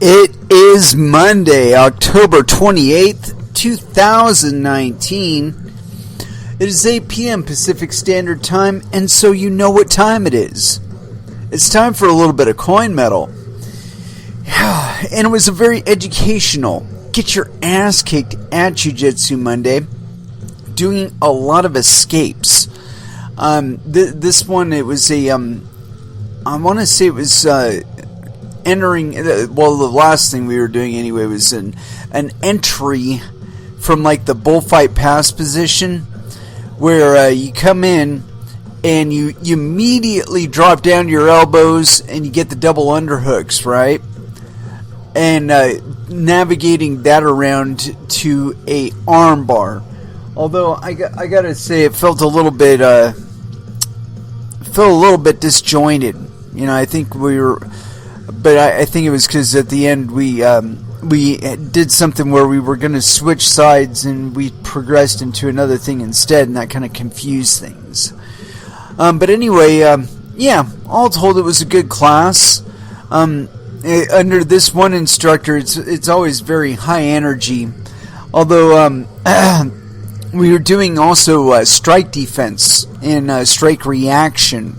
It is Monday, October 28th, 2019. It is 8 p.m. Pacific Standard Time, and so you know what time it is. It's time for a little bit of coin metal. And it was a very educational, get your ass kicked at Jiu-Jitsu Monday, doing a lot of escapes. This one, it was a, I want to say it was, entering, well, the last thing we were doing anyway was an entry from like the bullfight pass position, where you come in and you immediately drop down your elbows and you get the double underhooks, right? And navigating that around to a arm bar. Although I gotta say, it felt a little bit disjointed. You know, I think we were. But I think it was because at the end we did something where we were going to switch sides and we progressed into another thing instead, and that kind of confused things. But anyway, yeah, all told, it was a good class. Under this one instructor, it's always very high energy. Although we were doing also strike defense and strike reaction.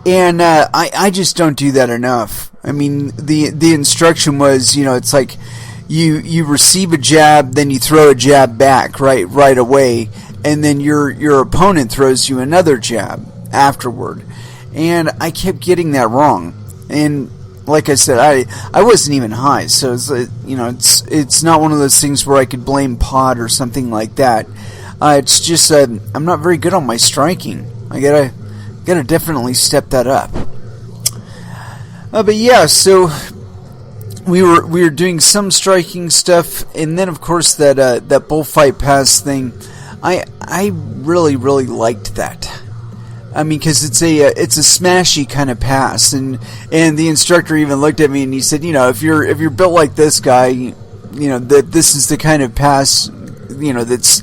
And I just don't do that enough. I mean, the instruction was, you know, it's like you receive a jab, then you throw a jab back right away, and then your opponent throws you another jab afterward. And I kept getting that wrong. And like I said, I wasn't even high, so it's, you know, it's not one of those things where I could blame Pod or something like that. It's just I'm not very good on my striking. I gotta definitely step that up. But yeah, so we were doing some striking stuff, and then of course that bullfight pass thing. I really liked that. I mean, because it's a smashy kind of pass, and the instructor even looked at me and he said, you know, if you're built like this guy, you know that this is the kind of pass, you know, that's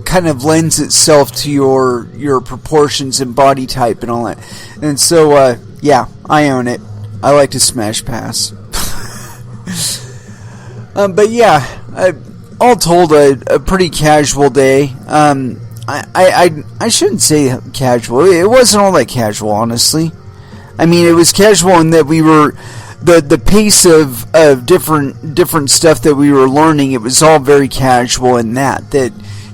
kind of lends itself to your proportions and body type and all that. And so yeah, I own it. I like to smash pass. But yeah, all told, a pretty casual day. I shouldn't say casual. It wasn't all that casual, honestly. I mean, it was casual in that we were the pace of different stuff that we were learning. It was all very casual in that.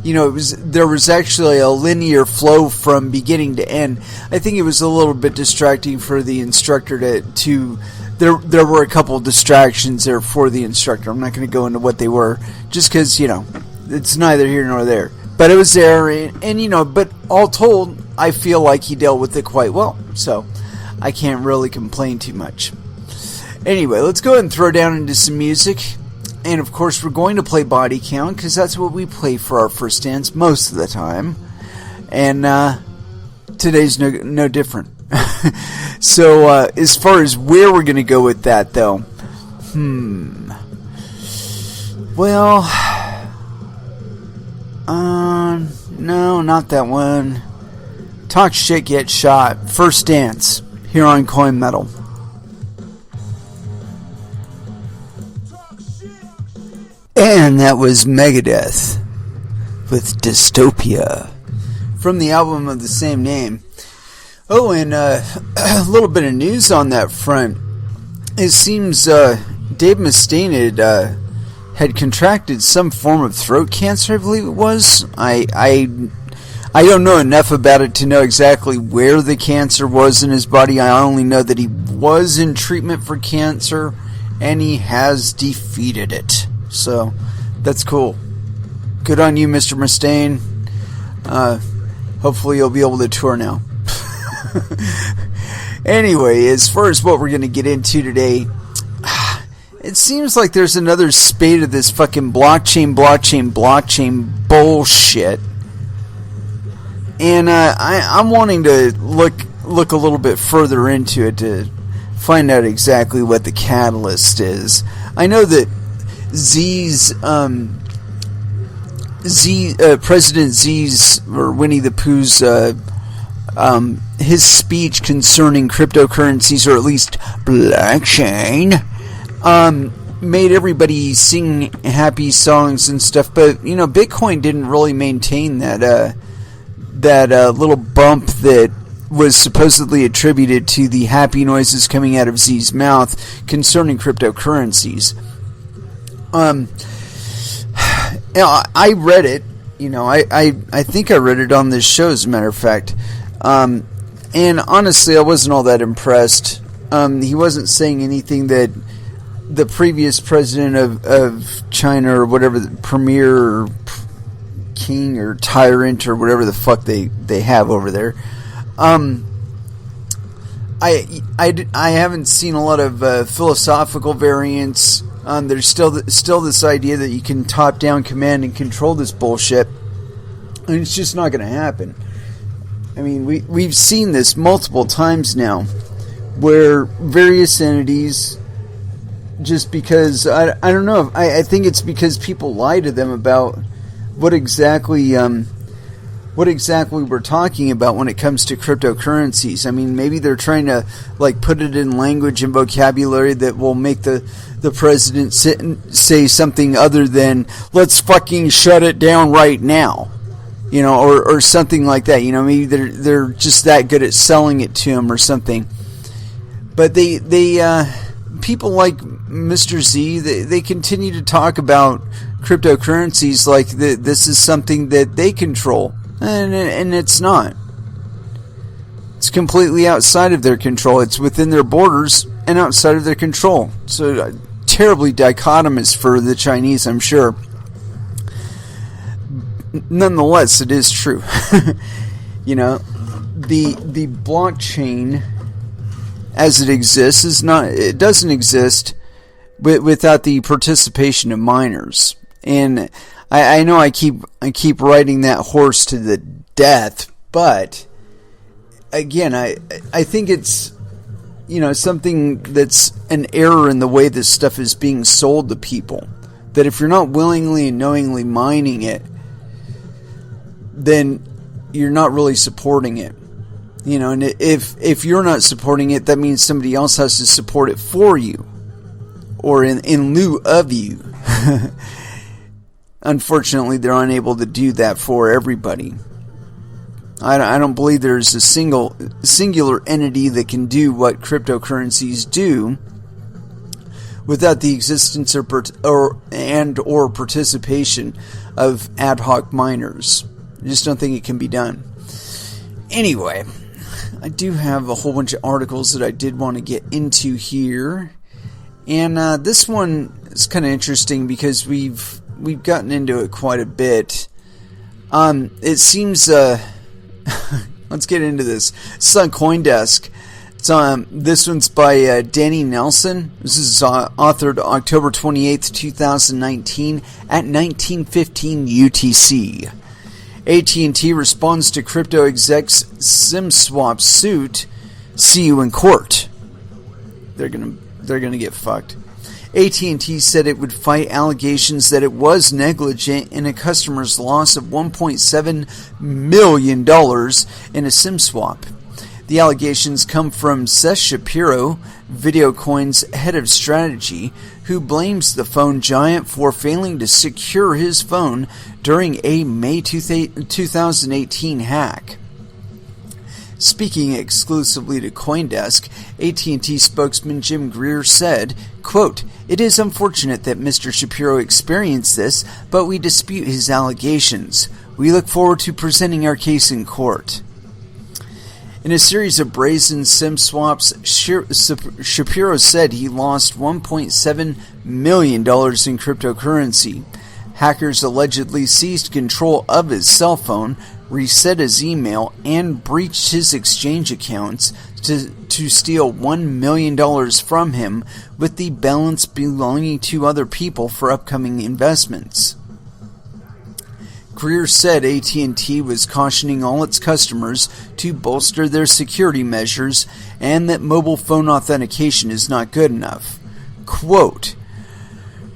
You know, there was actually a linear flow from beginning to end. I think it was a little bit distracting for the instructor to there were a couple of distractions there for the instructor. I'm not going to go into what they were, just because, you know, it's neither here nor there. But it was there, and you know, but all told, I feel like he dealt with it quite well. So I can't really complain too much. Anyway, let's go ahead and throw down into some music. And of course, we're going to play Body Count, because that's what we play for our first dance most of the time. And today's no different. So as far as where we're going to go with that, though, well, no, not that one. Talk Shit, Get Shot. First Dance, here on Coin Metal. And that was Megadeth with Dystopia from the album of the same name. Oh, and a little bit of news on that front. It seems Dave Mustaine had contracted some form of throat cancer, I believe it was. I don't know enough about it to know exactly where the cancer was in his body. I only know that he was in treatment for cancer, and he has defeated it. So, that's cool. Good on you, Mr. Mustaine. Hopefully you'll be able to tour now. Anyway, as far as what we're going to get into today, it seems like there's another spate of this fucking blockchain bullshit. And I'm wanting to look a little bit further into it to find out exactly what the catalyst is. I know that President Z's, or Winnie the Pooh's his speech concerning cryptocurrencies, or at least blockchain, made everybody sing happy songs and stuff. But Bitcoin didn't really maintain that little bump that was supposedly attributed to the happy noises coming out of Z's mouth concerning cryptocurrencies. I read it. I think I read it on this show, as a matter of fact. And honestly, I wasn't all that impressed. He wasn't saying anything that the previous president of China, or whatever, the premier or king or tyrant or whatever the fuck they have over there. I haven't seen a lot of philosophical variants. There's still this idea that you can top-down command and control this bullshit, and it's just not going to happen. I mean, we've seen this multiple times now, where various entities, just because I don't know, I think it's because people lie to them about what exactly we're talking about when it comes to cryptocurrencies. I mean, maybe they're trying to put it in language and vocabulary that will make the president say something other than "let's fucking shut it down right now," or something like that. Maybe they're just that good at selling it to him or something. But they people like Mr. Z, they continue to talk about cryptocurrencies like this is something that they control. And it's not. It's completely outside of their control. It's within their borders and outside of their control. So terribly dichotomous for the Chinese, I'm sure. Nonetheless, it is true. The blockchain as it exists it doesn't exist without the participation of miners. And I know I keep riding that horse to the death, but again, I think it's something that's an error in the way this stuff is being sold to people. That if you're not willingly and knowingly mining it, then you're not really supporting it. And if you're not supporting it, that means somebody else has to support it for you, or in lieu of you. Unfortunately, they're unable to do that for everybody. I don't believe there's a singular entity that can do what cryptocurrencies do without the existence or participation of ad hoc miners. I just don't think it can be done. Anyway, I do have a whole bunch of articles that I did want to get into here, and this one is kind of interesting because we've gotten into it quite a bit. It seems, let's get into this. It's on CoinDesk. This one's by Danny Nelson. This is authored October 28th, 2019 at 19:15 UTC. AT&T responds to crypto exec's SIM swap suit. See you in court. They're gonna get fucked. AT&T said it would fight allegations that it was negligent in a customer's loss of $1.7 million in a SIM swap. The allegations come from Seth Shapiro, VideoCoin's head of strategy, who blames the phone giant for failing to secure his phone during a May 2018 hack. Speaking exclusively to CoinDesk, AT&T spokesman Jim Greer said, quote, "It is unfortunate that Mr. Shapiro experienced this, but we dispute his allegations. We look forward to presenting our case in court." In a series of brazen SIM swaps, Shapiro said he lost $1.7 million in cryptocurrency. Hackers allegedly seized control of his cell phone, reset his email, and breached his exchange accounts to steal $1 million from him, with the balance belonging to other people for upcoming investments. Greer said AT&T was cautioning all its customers to bolster their security measures and that mobile phone authentication is not good enough. Quote,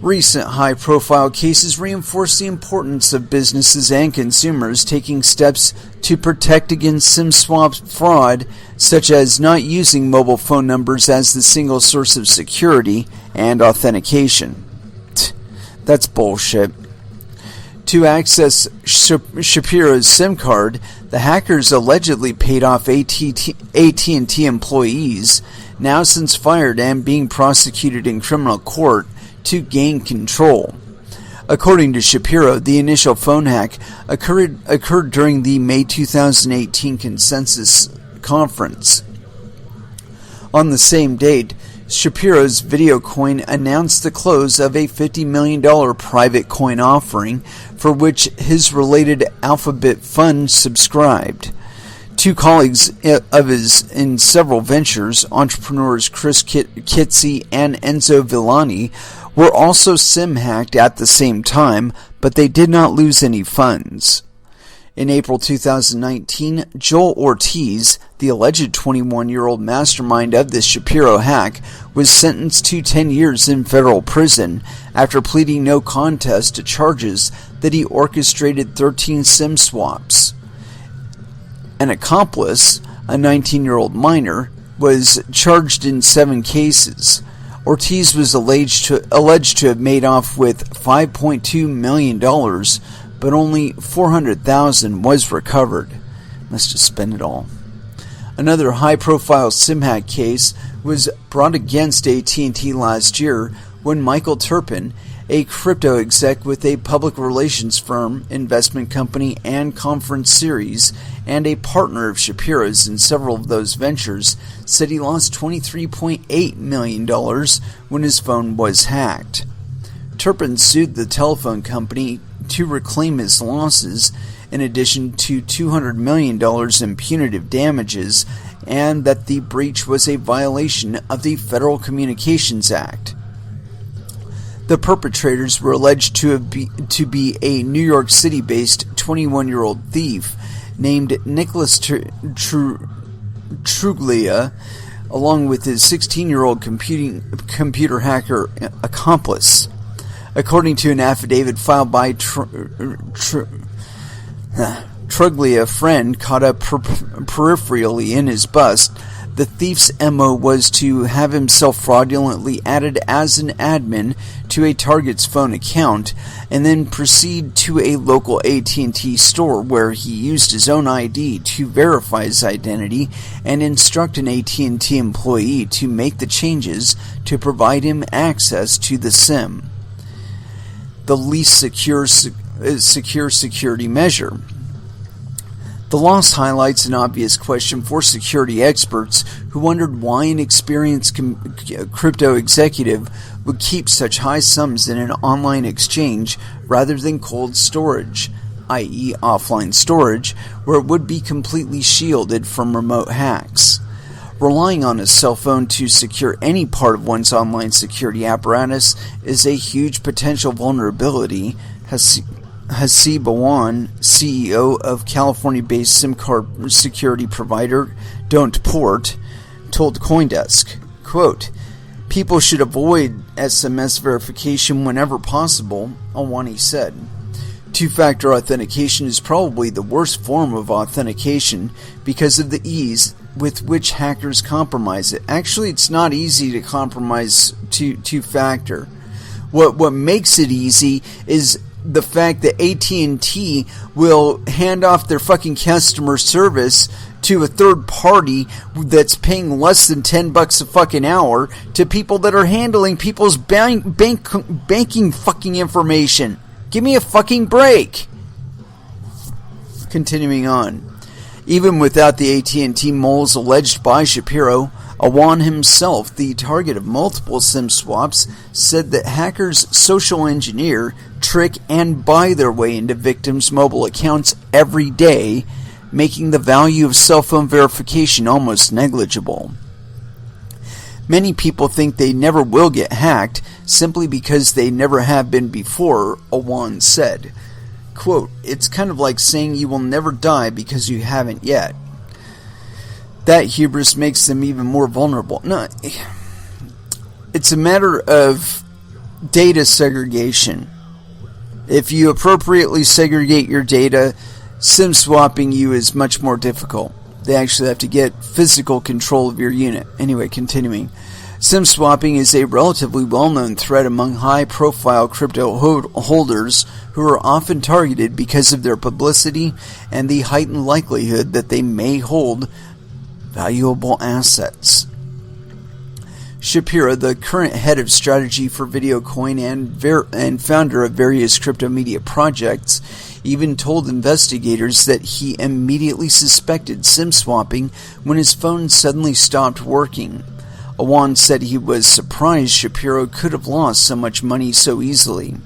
Recent high-profile cases reinforce the importance of businesses and consumers taking steps to protect against SIM swap fraud, such as not using mobile phone numbers as the single source of security and authentication. That's bullshit. To access Shapiro's SIM card, the hackers allegedly paid off AT&T employees, now since fired and being prosecuted in criminal court, to gain control. According to Shapiro, the initial phone hack occurred during the May 2018 Consensus Conference. On the same date, Shapiro's VideoCoin announced the close of a $50 million private coin offering for which his related Alphabet fund subscribed. Two colleagues of his in several ventures, entrepreneurs Chris Kitsy and Enzo Villani, were also SIM hacked at the same time, but they did not lose any funds. In April 2019, Joel Ortiz, the alleged 21-year-old mastermind of this Shapiro hack, was sentenced to 10 years in federal prison after pleading no contest to charges that he orchestrated 13 SIM swaps. An accomplice, a 19-year-old minor, was charged in 7 cases. Ortiz was alleged to have made off with $5.2 million, but only $400,000 was recovered. Must have spent it all. Another high-profile SIM hack case was brought against AT&T last year when Michael Turpin, a crypto exec with a public relations firm, investment company, and conference series, and a partner of Shapiro's in several of those ventures, said he lost $23.8 million when his phone was hacked. Turpin sued the telephone company to reclaim his losses, in addition to $200 million in punitive damages, and that the breach was a violation of the Federal Communications Act. The perpetrators were alleged to be a New York City-based 21-year-old thief named Nicholas Truglia, along with his 16-year-old computer hacker accomplice. According to an affidavit filed by Truglia, a friend caught up peripherally in his bust, the thief's MO was to have himself fraudulently added as an admin to a target's phone account and then proceed to a local AT&T store where he used his own ID to verify his identity and instruct an AT&T employee to make the changes to provide him access to the SIM. The least secure security measure. The loss highlights an obvious question for security experts who wondered why an experienced crypto executive would keep such high sums in an online exchange rather than cold storage, i.e. offline storage, where it would be completely shielded from remote hacks. Relying on a cell phone to secure any part of one's online security apparatus is a huge potential vulnerability, Hasib Awan, CEO of California-based SIM card security provider Don't Port, told CoinDesk, quote, "People should avoid SMS verification whenever possible," Awani said. Two-factor authentication is probably the worst form of authentication because of the ease with which hackers compromise it. Actually, it's not easy to compromise two-factor. What makes it easy is the fact that AT&T will hand off their fucking customer service to a third party that's paying less than $10 a fucking hour to people that are handling people's banking fucking information. Give me a fucking break. Continuing on. Even without the AT&T moles alleged by Shapiro, Awan himself, the target of multiple SIM swaps, said that hackers social engineer, trick, and buy their way into victims' mobile accounts every day, making the value of cell phone verification almost negligible. Many people think they never will get hacked simply because they never have been before, Awan said. Quote, "It's kind of like saying you will never die because you haven't yet. That hubris makes them even more vulnerable." No, it's a matter of data segregation. If you appropriately segregate your data, SIM swapping you is much more difficult. They actually have to get physical control of your unit. Anyway, continuing. SIM swapping is a relatively well-known threat among high-profile crypto holders who are often targeted because of their publicity and the heightened likelihood that they may hold valuable assets. Shapiro, the current head of strategy for VideoCoin and founder of various crypto media projects, even told investigators that he immediately suspected SIM swapping when his phone suddenly stopped working. Awan said he was surprised Shapiro could have lost so much money so easily.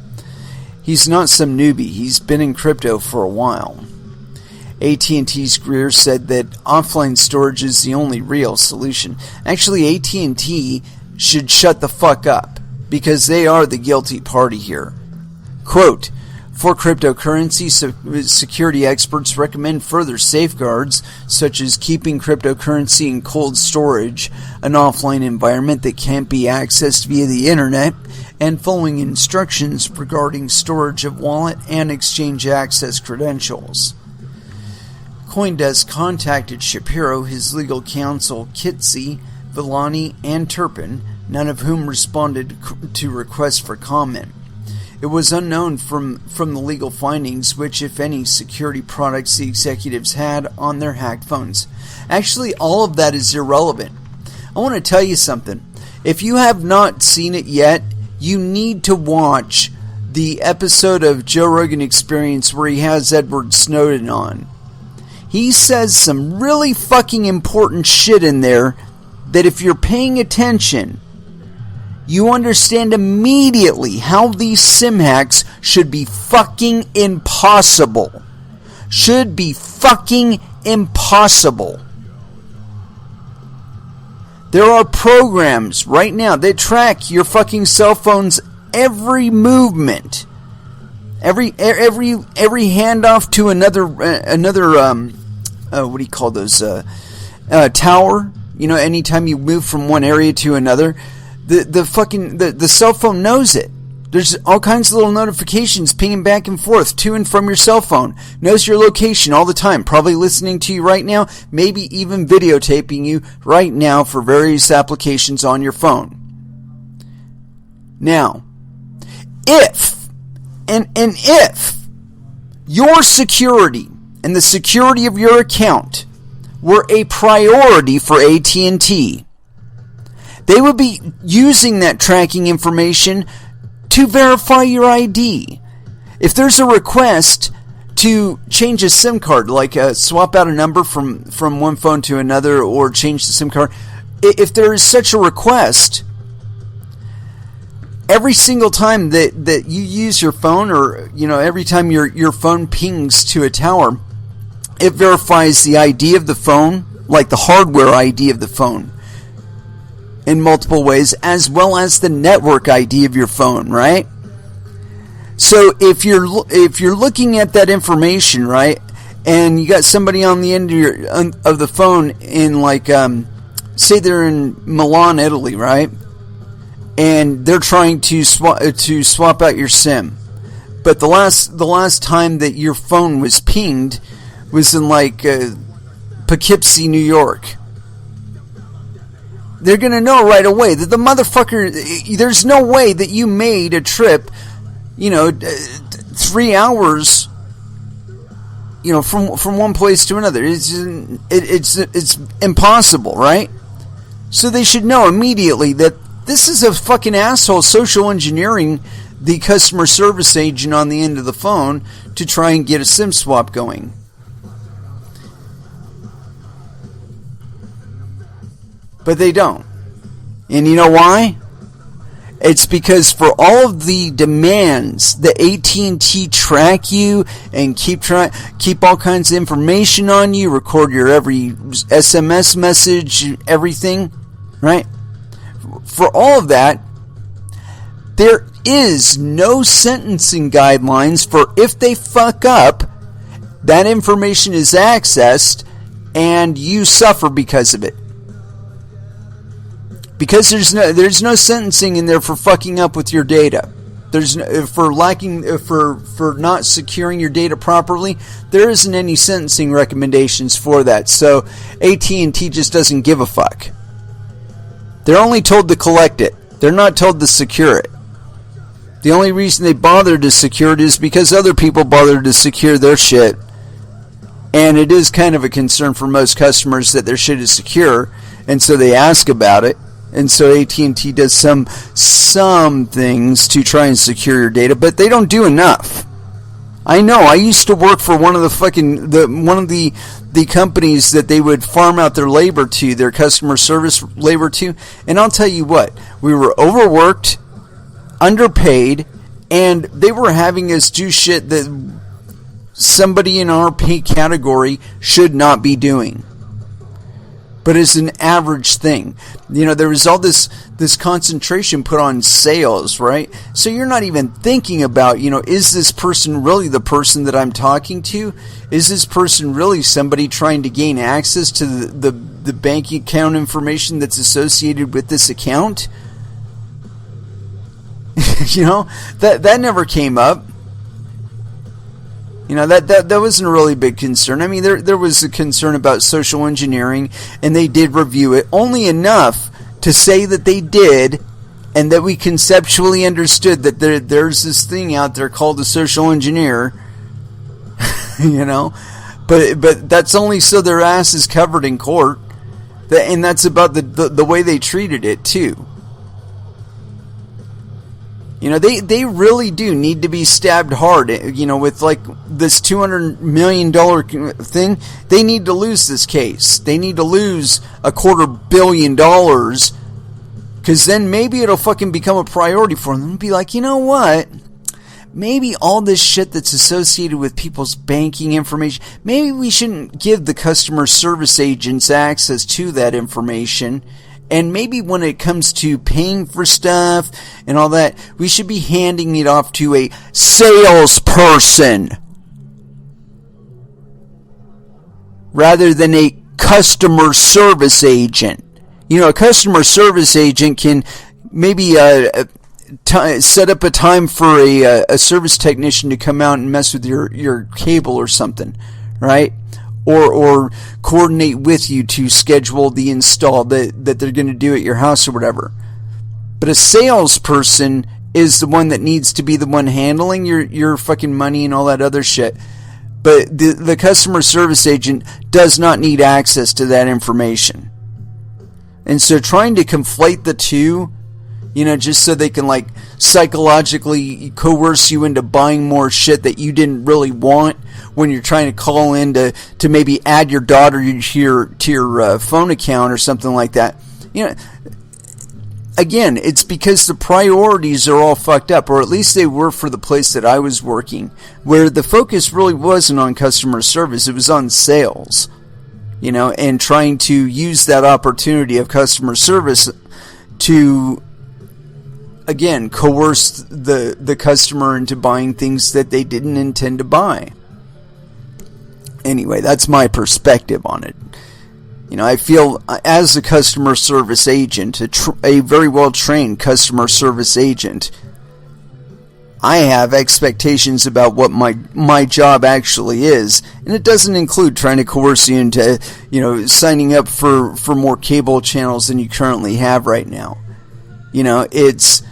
He's not some newbie, he's been in crypto for a while. AT&T's Greer said that offline storage is the only real solution. Actually, AT&T should shut the fuck up, because they are the guilty party here. Quote, for cryptocurrency, security experts recommend further safeguards, such as keeping cryptocurrency in cold storage, an offline environment that can't be accessed via the internet, and following instructions regarding storage of wallet and exchange access credentials. CoinDesk contacted Shapiro, his legal counsel Kitsy, Villani, and Turpin, none of whom responded to requests for comment. It was unknown from the legal findings which, if any, security products the executives had on their hacked phones. Actually, all of that is irrelevant. I want to tell you something. If you have not seen it yet, you need to watch the episode of Joe Rogan Experience where he has Edward Snowden on. He says some really fucking important shit in there that if you're paying attention, you understand immediately how these SIM hacks should be fucking impossible. Should be fucking impossible. There are programs right now that track your fucking cell phone's every movement. Every handoff to another what do you call those, tower, you know, anytime you move from one area to another, the cell phone knows it. There's all kinds of little notifications pinging back and forth to and from your cell phone. Knows your location all the time, probably listening to you right now, maybe even videotaping you right now for various applications on your phone. Now, if your security and the security of your account were a priority for AT&T, they would be using that tracking information to verify your ID. If there's a request to change a SIM card, like swap out a number from one phone to another or change the SIM card, if there is such a request, every single time that you use your phone, or every time your phone pings to a tower, it verifies the ID of the phone, like the hardware ID of the phone, in multiple ways, as well as the network ID of your phone, right? So if you're looking at that information, right, and you got somebody on the end of the phone in, like, say they're in Milan, Italy, right, and they're trying to swap out your SIM, but the last time that your phone was pinged was in, like, Poughkeepsie, New York. They're going to know right away that the motherfucker, there's no way that you made a trip, 3 hours, from one place to another. It's impossible, right? So they should know immediately that this is a fucking asshole social engineering the customer service agent on the end of the phone to try and get a SIM swap going. But they don't. And you know why? It's because for all of the demands that AT&T track you and keep all kinds of information on you, record your every SMS message, everything, right? For all of that, there is no sentencing guidelines for if they fuck up, that information is accessed and you suffer because of it. Because there's no sentencing in there for fucking up with your data. There's no, for not securing your data properly. There isn't any sentencing recommendations for that. So AT&T just doesn't give a fuck. They're only told to collect it. They're not told to secure it. The only reason they bothered to secure it is because other people bothered to secure their shit. And it is kind of a concern for most customers that their shit is secure, and so they ask about it. And so AT&T does some things to try and secure your data, but they don't do enough. I know. I used to work for one of the companies that they would farm out their labor to, their customer service labor to, and I'll tell you what, we were overworked, underpaid, and they were having us do shit that somebody in our pay category should not be doing. But it's an average thing. There was all this concentration put on sales, right? So you're not even thinking about, is this person really the person that I'm talking to? Is this person really somebody trying to gain access to the bank account information that's associated with this account? That never came up. That wasn't a really big concern. I mean, there was a concern about social engineering, and they did review it, only enough to say that they did, and that we conceptually understood that there's this thing out there called a social engineer, but that's only so their ass is covered in court, and that's about the way they treated it, too. They really do need to be stabbed hard, with like this $200 million thing. They need to lose this case. They need to lose $250 million, because then maybe it'll fucking become a priority for them. Be like, you know what? Maybe all this shit that's associated with people's banking information, maybe we shouldn't give the customer service agents access to that information. And maybe when it comes to paying for stuff and all that, we should be handing it off to a salesperson rather than a customer service agent. A customer service agent can maybe set up a time for a service technician to come out and mess with your cable or something, right? Or coordinate with you to schedule the install that they're going to do at your house or whatever. But a salesperson is the one that needs to be the one handling your fucking money and all that other shit. But the customer service agent does not need access to that information. And so trying to conflate the two, just so they can like psychologically coerce you into buying more shit that you didn't really want when you're trying to call in to maybe add your daughter to your phone account or something like that. Again, it's because the priorities are all fucked up, or at least they were for the place that I was working, where the focus really wasn't on customer service, it was on sales, and trying to use that opportunity of customer service to, again, coerce the customer into buying things that they didn't intend to buy. Anyway, that's my perspective on it. I feel as a customer service agent, a very well-trained customer service agent, I have expectations about what my job actually is, and it doesn't include trying to coerce you into, signing up for more cable channels than you currently have right now. Is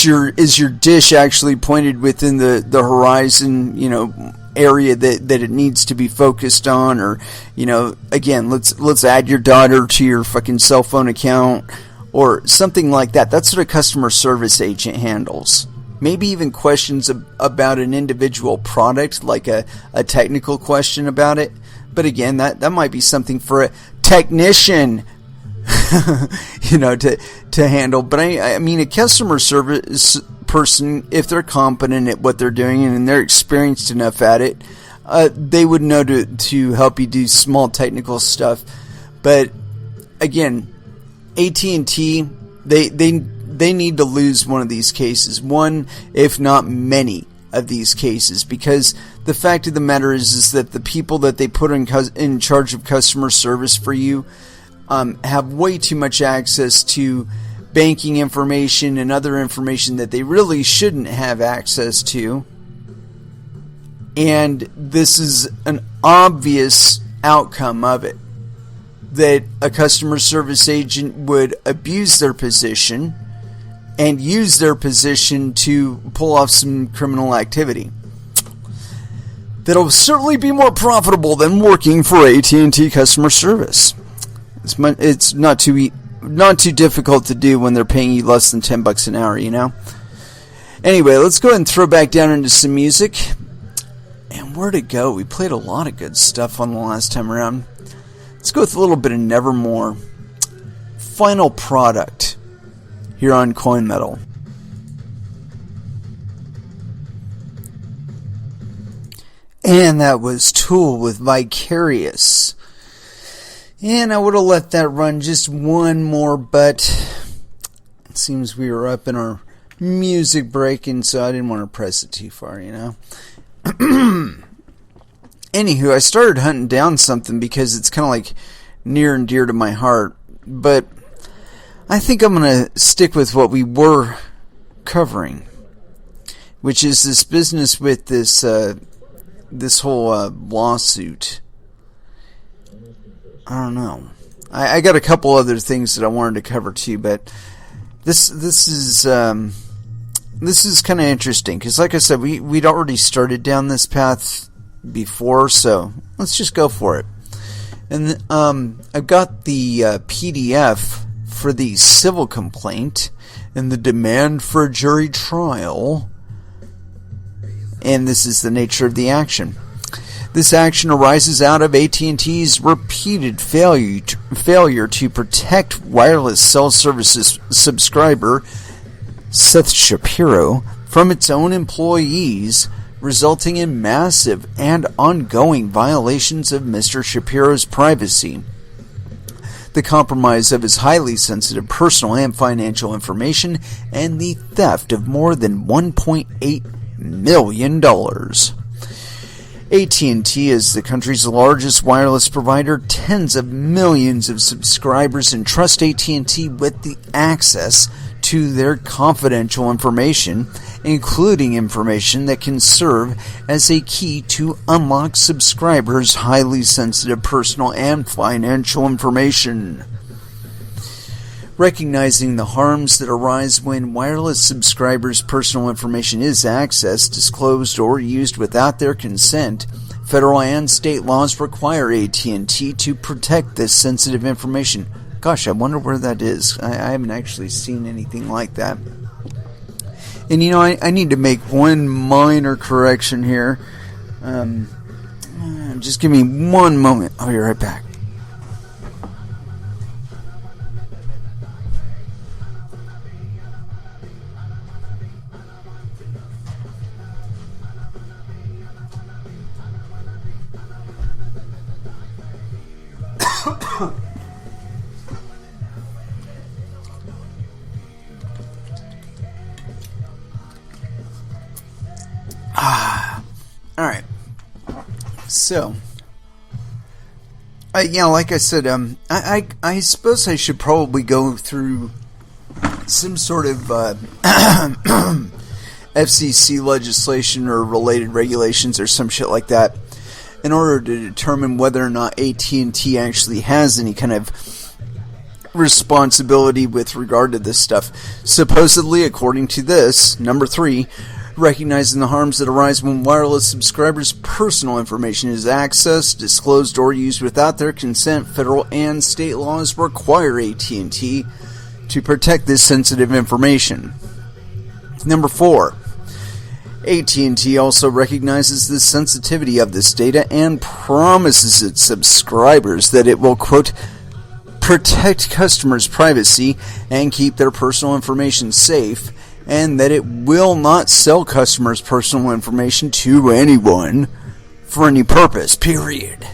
your dish actually pointed within the horizon, area that it needs to be focused on, or again, let's add your daughter to your fucking cell phone account or something like that. That's what a customer service agent handles. Maybe even questions about an individual product, like a technical question about it. But again, that might be something for a technician to handle. But I mean, a customer service person, if they're competent at what they're doing and they're experienced enough at it, they would know to help you do small technical stuff. But again, AT&T, they need to lose one of these cases, one if not many of these cases, because the fact of the matter is that the people that they put in charge of customer service for you, have way too much access to banking information and other information that they really shouldn't have access to. And this is an obvious outcome of it, that a customer service agent would abuse their position and use their position to pull off some criminal activity that'll certainly be more profitable than working for AT&T customer service. It's not too difficult to do when they're paying you less than $10 an hour, you know? Anyway, let's go ahead and throw back down into some music. And where'd it go? We played a lot of good stuff on the last time around. Let's go with a little bit of Nevermore. Final Product here on Coin Metal. And that was Tool with Vicarious. And I would have let that run just one more, but it seems we were up in our music break, and so I didn't want to press it too far, you know. Anywho, I started hunting down something because it's kind of like near and dear to my heart, but I think I'm going to stick with what we were covering, which is this business with this whole lawsuit. I don't know. I got a couple other things that I wanted to cover too, but this is kind of interesting because, like I said, we'd already started down this path before, so let's just go for it. And I've got the PDF for the civil complaint and the demand for a jury trial, and this is the nature of the action. This action arises out of AT&T's repeated failure to protect wireless cell services subscriber Seth Shapiro from its own employees, resulting in massive and ongoing violations of Mr. Shapiro's privacy, the compromise of his highly sensitive personal and financial information, and the theft of more than $1.8 million. AT&T is the country's largest wireless provider. Tens of millions of subscribers entrust AT&T with the access to their confidential information, including information that can serve as a key to unlock subscribers' highly sensitive personal and financial information. Recognizing the harms that arise when wireless subscribers' personal information is accessed, disclosed, or used without their consent, federal and state laws require AT&T to protect this sensitive information. Gosh, I wonder where that is. I haven't actually seen anything like that. And you know, I need to make one minor correction here. Just give me one moment. I'll be right back. Alright. So, like I said, I suppose I should probably go through some sort of FCC legislation or related regulations or some shit like that in order to determine whether or not AT&T actually has any kind of responsibility with regard to this stuff. Supposedly, according to this, number 3, recognizing the harms that arise when wireless subscribers' personal information is accessed, disclosed, or used without their consent, federal and state laws require AT&T to protect this sensitive information. Number 4, AT&T also recognizes the sensitivity of this data and promises its subscribers that it will, quote, protect customers' privacy and keep their personal information safe, and that it will not sell customers' personal information to anyone for any purpose, period.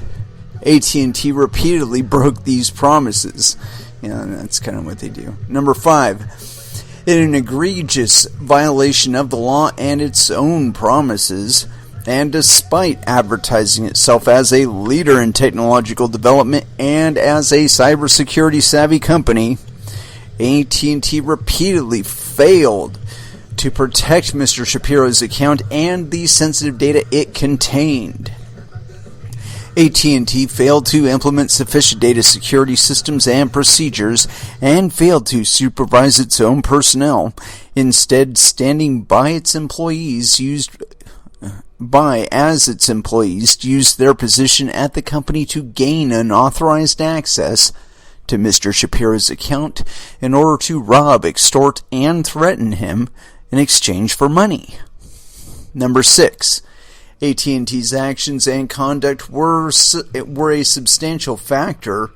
AT&T repeatedly broke these promises. Yeah, that's kind of what they do. Number 5, in an egregious violation of the law and its own promises, And despite advertising itself as a leader in technological development and as a cybersecurity savvy company, AT&T repeatedly failed to protect Mr. Shapiro's account and the sensitive data it contained. AT&T failed to implement sufficient data security systems and procedures and failed to supervise its own personnel, instead standing by its employees used their position at the company to gain unauthorized access to Mr. Shapiro's account in order to rob, extort, and threaten him in exchange for money. Number 6. AT&T's actions and conduct were a substantial factor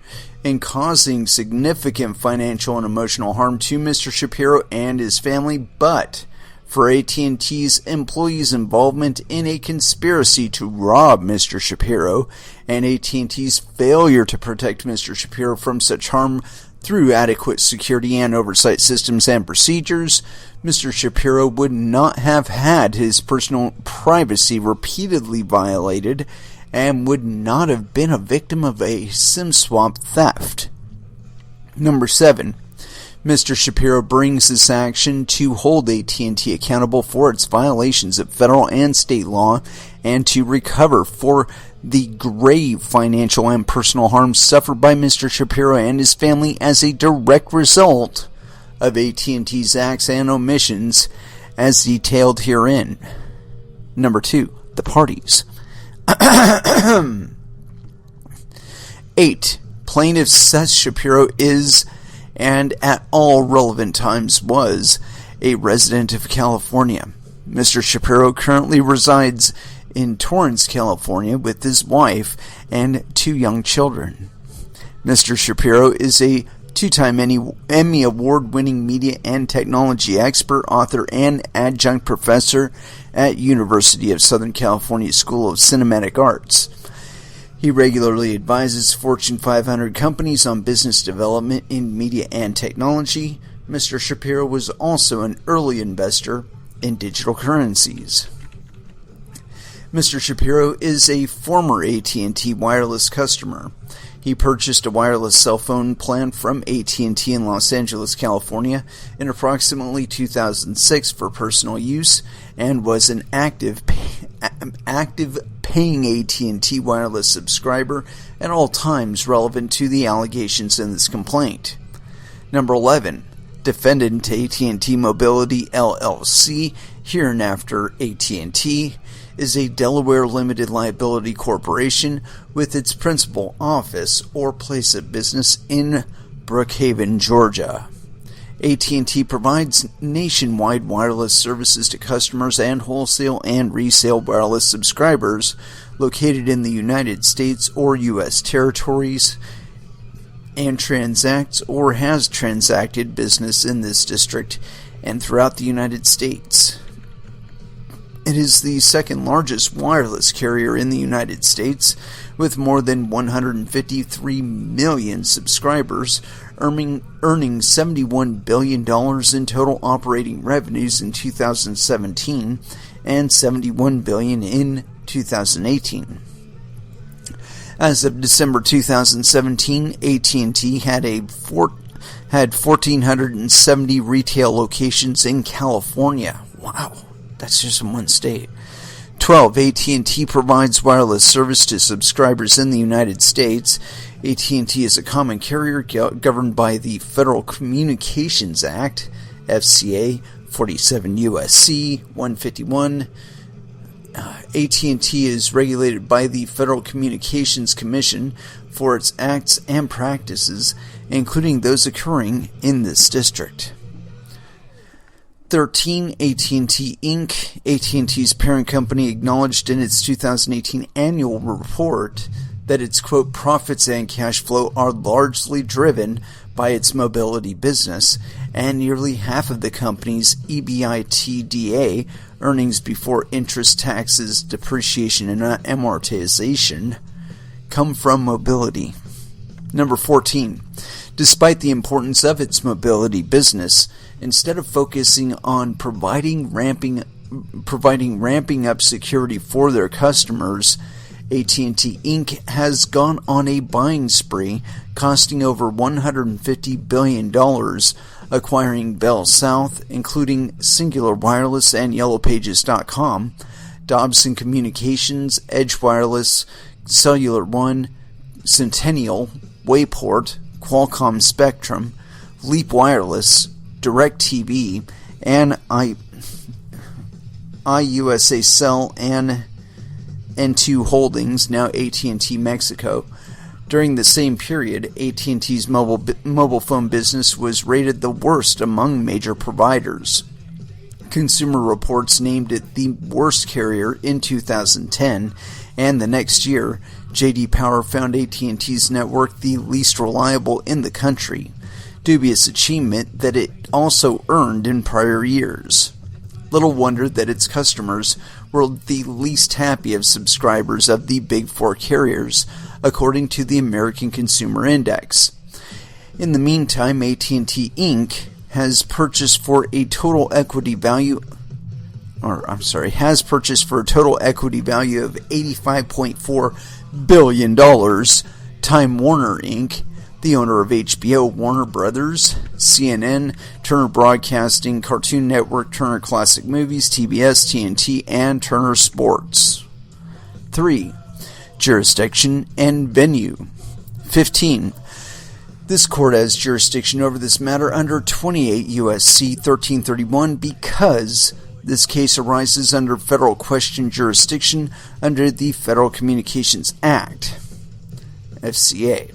in causing significant financial and emotional harm to Mr. Shapiro and his family, but for AT&T's employees' involvement in a conspiracy to rob Mr. Shapiro and AT&T's failure to protect Mr. Shapiro from such harm through adequate security and oversight systems and procedures, Mr. Shapiro would not have had his personal privacy repeatedly violated and would not have been a victim of a SIM swap theft. Number 7. Mr. Shapiro brings this action to hold AT&T accountable for its violations of federal and state law and to recover for the grave financial and personal harm suffered by Mr. Shapiro and his family as a direct result of AT&T's acts and omissions as detailed herein. Number 2. The parties. 8. Plaintiff Seth Shapiro is, and at all relevant times was, a resident of California. Mr. Shapiro currently resides in Torrance, California with his wife and 2 young children. Mr. Shapiro is a 2-time Emmy Award-winning media and technology expert, author, and adjunct professor at University of Southern California School of Cinematic Arts. He regularly advises Fortune 500 companies on business development in media and technology. Mr. Shapiro was also an early investor in digital currencies. Mr. Shapiro is a former AT&T wireless customer. He purchased a wireless cell phone plan from AT&T in Los Angeles, California in approximately 2006 for personal use and was an active paying AT&T wireless subscriber at all times relevant to the allegations in this complaint. Number 11. Defendant AT&T Mobility, LLC, hereinafter AT&T, is a Delaware limited liability corporation with its principal office or place of business in Brookhaven, Georgia. AT&T provides nationwide wireless services to customers and wholesale and resale wireless subscribers located in the United States or U.S. territories and transacts or has transacted business in this district and throughout the United States. It is the second largest wireless carrier in the United States, with more than 153 million subscribers, earning $71 billion in total operating revenues in 2017 and $71 billion in 2018. As of December 2017, AT&T had 1,470 retail locations in California. Wow. That's just in one state. 12. AT&T provides wireless service to subscribers in the United States. AT&T is a common carrier governed by the Federal Communications Act, FCA 47 U.S.C. 151. AT&T is regulated by the Federal Communications Commission for its acts and practices, including those occurring in this district. 13. AT&T Inc., AT&T's parent company, acknowledged in its 2018 annual report that its, quote, profits and cash flow are largely driven by its mobility business, and nearly half of the company's EBITDA, earnings before interest, taxes, depreciation, and amortization, come from mobility. Number 14. Despite the importance of its mobility business, instead of focusing on providing ramping up security for their customers, AT&T Inc. has gone on a buying spree, costing over $150 billion, acquiring Bell South, including Singular Wireless and YellowPages.com, Dobson Communications, Edge Wireless, Cellular One, Centennial, Wayport, Qualcomm Spectrum, Leap Wireless, DirecTV, and iUSA Cell and N2 Holdings, now AT&T Mexico. During the same period, AT&T's mobile phone business was rated the worst among major providers. Consumer Reports named it the worst carrier in 2010, and the next year, J.D. Power found AT&T's network the least reliable in the country, dubious achievement that it also earned in prior years. Little wonder that its customers were the least happy of subscribers of the Big Four carriers, according to the American Consumer Index. In the meantime, AT&T Inc. has purchased for a total equity value of $85.4 billion, Time Warner Inc., the owner of HBO, Warner Brothers, CNN, Turner Broadcasting, Cartoon Network, Turner Classic Movies, TBS, TNT, and Turner Sports. 3. Jurisdiction and venue. 15. This court has jurisdiction over this matter under 28 U.S.C. 1331 because this case arises under federal question jurisdiction under the Federal Communications Act, FCA.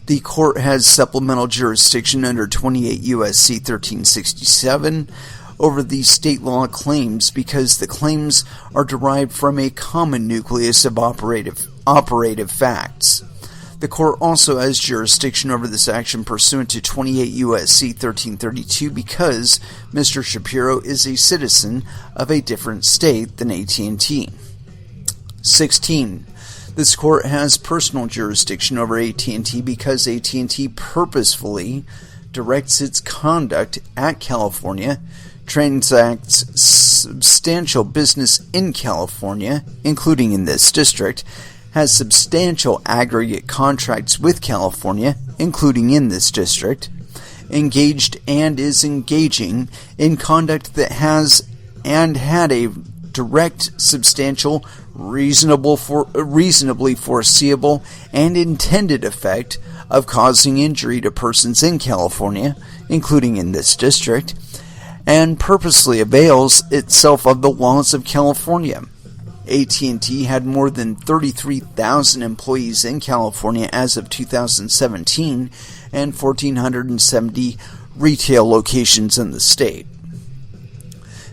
The court has supplemental jurisdiction under 28 U.S.C. 1367 over the state law claims because the claims are derived from a common nucleus of operative facts. The court also has jurisdiction over this action pursuant to 28 U.S.C. 1332 because Mr. Shapiro is a citizen of a different state than AT&T. 16. This court has personal jurisdiction over AT&T because AT&T purposefully directs its conduct at California, transacts substantial business in California, including in this district, has substantial aggregate contracts with California, including in this district, engaged and is engaging in conduct that has and had a direct, substantial, reasonably foreseeable, and intended effect of causing injury to persons in California, including in this district, and purposely avails itself of the laws of California. AT&T had more than 33,000 employees in California as of 2017 and 1,470 retail locations in the state.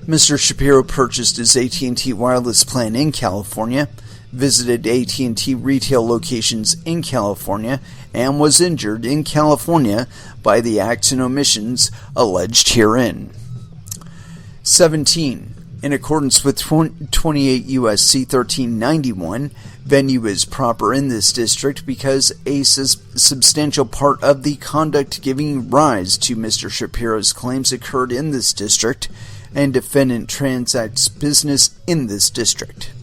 Mr. Shapiro purchased his AT&T wireless plan in California, visited AT&T retail locations in California, and was injured in California by the acts and omissions alleged herein. 17. In accordance with 28 U.S.C. 1391, venue is proper in this district because a substantial part of the conduct giving rise to Mr. Shapiro's claims occurred in this district, and defendant transacts business in this district.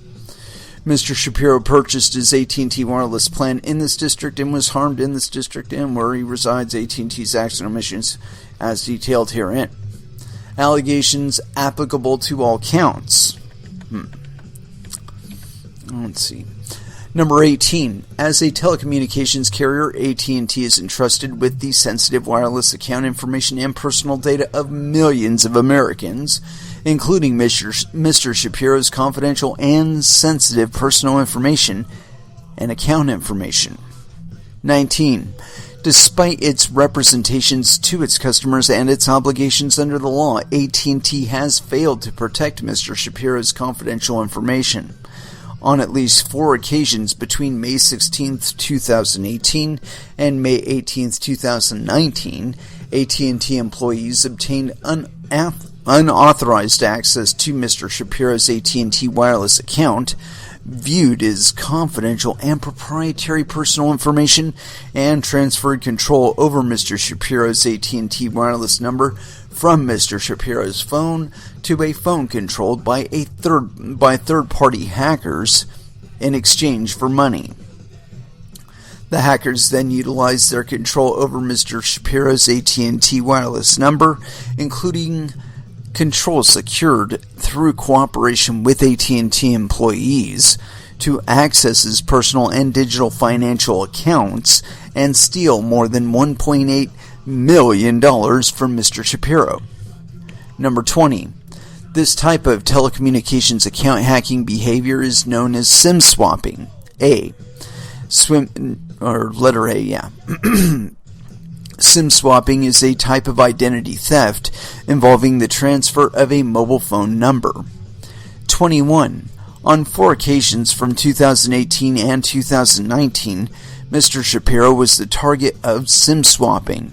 Mr. Shapiro purchased his AT&T wireless plan in this district and was harmed in this district and where he resides AT&T's acts and omissions as detailed herein. Allegations applicable to all counts. Let's see. Number 18. As a telecommunications carrier, AT&T is entrusted with the sensitive wireless account information and personal data of millions of Americans, including Mr. Shapiro's confidential and sensitive personal information and account information. 19. Despite its representations to its customers and its obligations under the law, AT&T has failed to protect Mr. Shapiro's confidential information. On at least 4 occasions between May 16, 2018 and May 18, 2019, AT&T employees obtained unauthorized access to Mr. Shapiro's AT&T wireless account, viewed as confidential and proprietary personal information, and transferred control over Mr. Shapiro's AT&T wireless number from Mr. Shapiro's phone to a phone controlled by third-party hackers in exchange for money. The hackers then utilized their control over Mr. Shapiro's AT&T wireless number, including control secured through cooperation with AT&T employees, to access his personal and digital financial accounts and steal more than $1.8 million from Mr. Shapiro. Number 20. This type of telecommunications account hacking behavior is known as SIM swapping. Letter A, yeah. SIM swapping is a type of identity theft involving the transfer of a mobile phone number. 21. On 4 occasions from 2018 and 2019, Mr. Shapiro was the target of SIM swapping.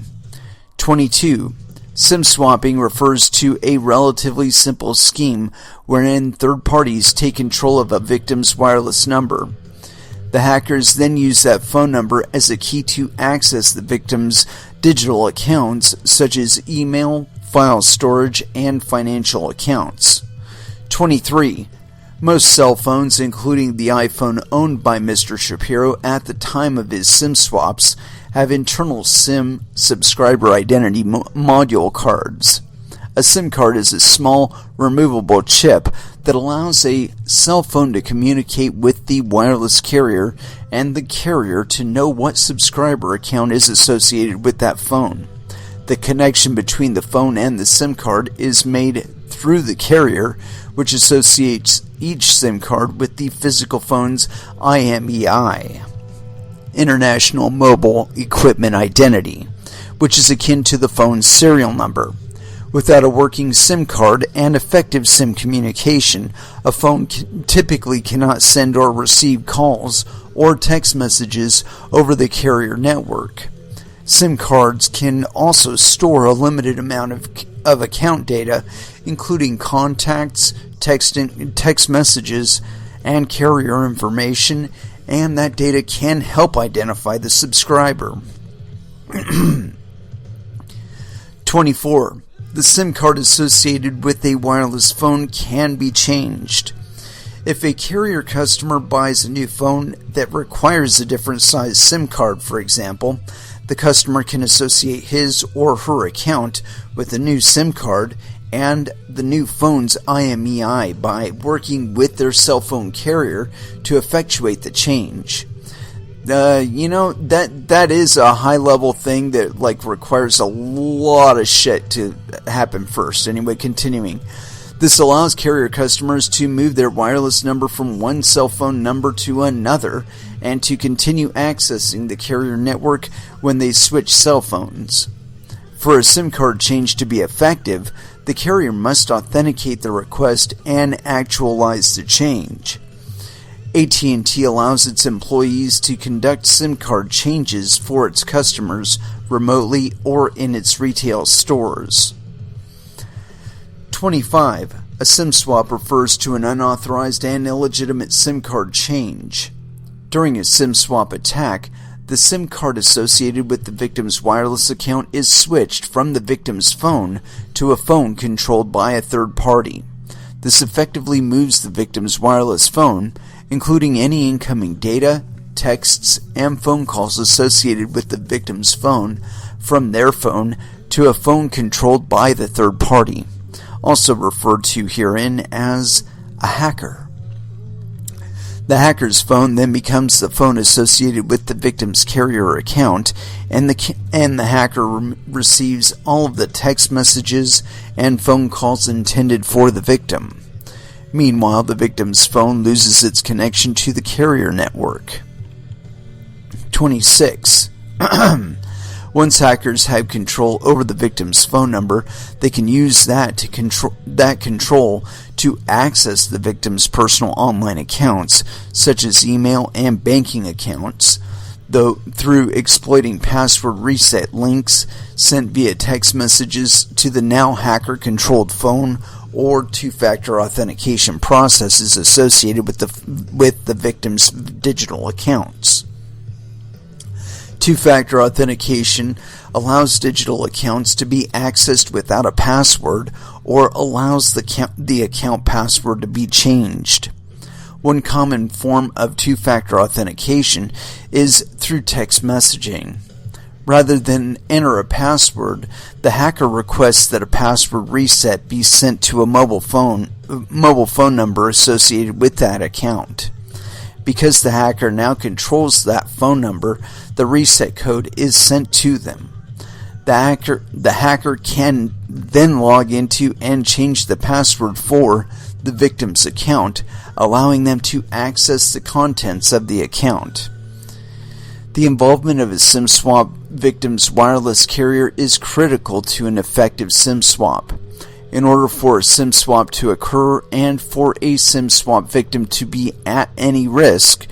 22. SIM swapping refers to a relatively simple scheme wherein third parties take control of a victim's wireless number. The hackers then use that phone number as a key to access the victim's digital accounts, such as email, file storage, and financial accounts. 23. Most cell phones, including the iPhone owned by Mr. Shapiro at the time of his SIM swaps, have internal SIM subscriber identity module cards. A SIM card is a small, removable chip that allows a cell phone to communicate with the wireless carrier and the carrier to know what subscriber account is associated with that phone. The connection between the phone and the SIM card is made through the carrier, which associates each SIM card with the physical phone's IMEI, International Mobile Equipment Identity, which is akin to the phone's serial number. Without a working SIM card and effective SIM communication, a phone typically cannot send or receive calls or text messages over the carrier network. SIM cards can also store a limited amount of account data, including contacts, text messages, and carrier information, and that data can help identify the subscriber. 24. The SIM card associated with a wireless phone can be changed. If a carrier customer buys a new phone that requires a different size SIM card, for example, the customer can associate his or her account with the new SIM card and the new phone's IMEI by working with their cell phone carrier to effectuate the change. That is a high level thing that requires a lot of shit to happen first. Anyway, continuing. This allows carrier customers to move their wireless number from one cell phone number to another and to continue accessing the carrier network when they switch cell phones. For a SIM card change to be effective, the carrier must authenticate the request and actualize the change. AT&T allows its employees to conduct SIM card changes for its customers remotely or in its retail stores. 25. A SIM swap refers to an unauthorized and illegitimate SIM card change. During a SIM swap attack, the SIM card associated with the victim's wireless account is switched from the victim's phone to a phone controlled by a third party. This effectively moves the victim's wireless phone, including any incoming data, texts, and phone calls associated with the victim's phone, from their phone to a phone controlled by the third party, also referred to herein as a hacker. The hacker's phone then becomes the phone associated with the victim's carrier account, and the hacker receives all of the text messages and phone calls intended for the victim. Meanwhile, the victim's phone loses its connection to the carrier network. 26. Once hackers have control over the victim's phone number, they can use that control to access the victim's personal online accounts, such as email and banking accounts, though through exploiting password reset links sent via text messages to the now hacker-controlled phone or two-factor authentication processes associated with the victim's digital accounts. Two-factor authentication allows digital accounts to be accessed without a password or allows the account password to be changed. One common form of two-factor authentication is through text messaging. Rather than enter a password, the hacker requests that a password reset be sent to a mobile phone number associated with that account. Because the hacker now controls that phone number, the reset code is sent to them. The hacker can then log into and change the password for the victim's account, allowing them to access the contents of the account. The involvement of a SIM swap victim's wireless carrier is critical to an effective SIM swap. In order for a SIM swap to occur and for a SIM swap victim to be at any risk,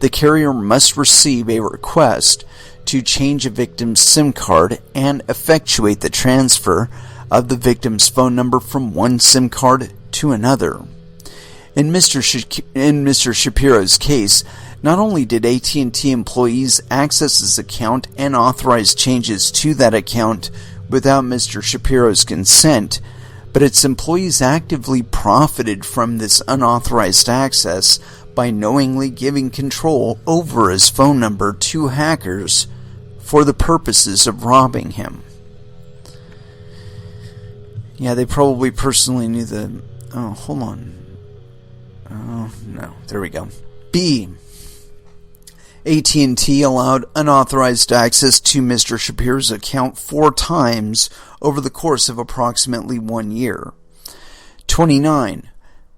the carrier must receive a request to change a victim's SIM card and effectuate the transfer of the victim's phone number from one SIM card to another. In Mr. Shapiro's case, not only did AT&T employees access his account and authorize changes to that account without Mr. Shapiro's consent, but its employees actively profited from this unauthorized access by knowingly giving control over his phone number to hackers for the purposes of robbing him. Yeah, they probably personally knew the... Oh, hold on. Oh, no. There we go. B. AT&T allowed unauthorized access to Mr. Shapiro's account 4 times over the course of approximately 1 year. 29.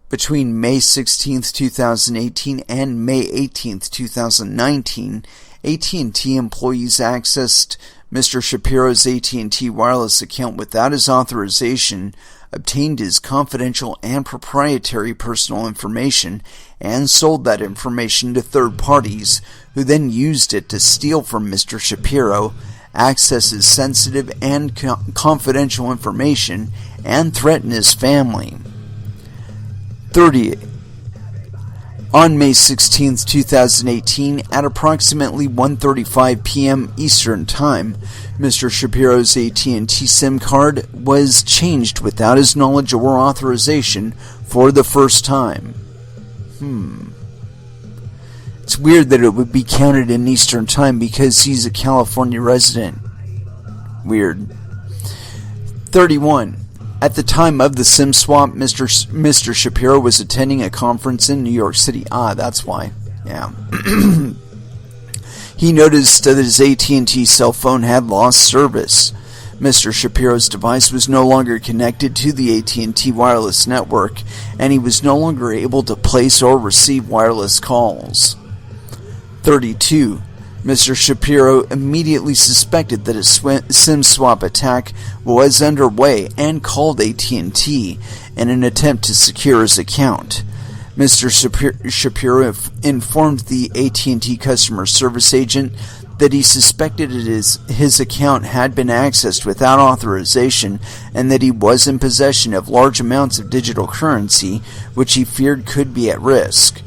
Between May 16, 2018 and May 18, 2019, AT&T employees accessed Mr. Shapiro's AT&T wireless account without his authorization, obtained his confidential and proprietary personal information, and sold that information to third parties, who then used it to steal from Mr. Shapiro, access his sensitive and confidential information, and threaten his family. 30. On May 16, 2018, at approximately 1:35 p.m. Eastern Time, Mr. Shapiro's AT&T SIM card was changed without his knowledge or authorization for the first time. It's weird that it would be counted in Eastern Time because he's a California resident. Weird. 31. At the time of the SIM swap, Mr. Shapiro was attending a conference in New York City. That's why. Yeah. He noticed that his AT&T cell phone had lost service. Mr. Shapiro's device was no longer connected to the AT&T wireless network, and he was no longer able to place or receive wireless calls. 32. Mr. Shapiro immediately suspected that a SIM swap attack was underway and called AT&T in an attempt to secure his account. Mr. Shapiro informed the AT&T customer service agent that he suspected his account had been accessed without authorization and that he was in possession of large amounts of digital currency, which he feared could be at risk.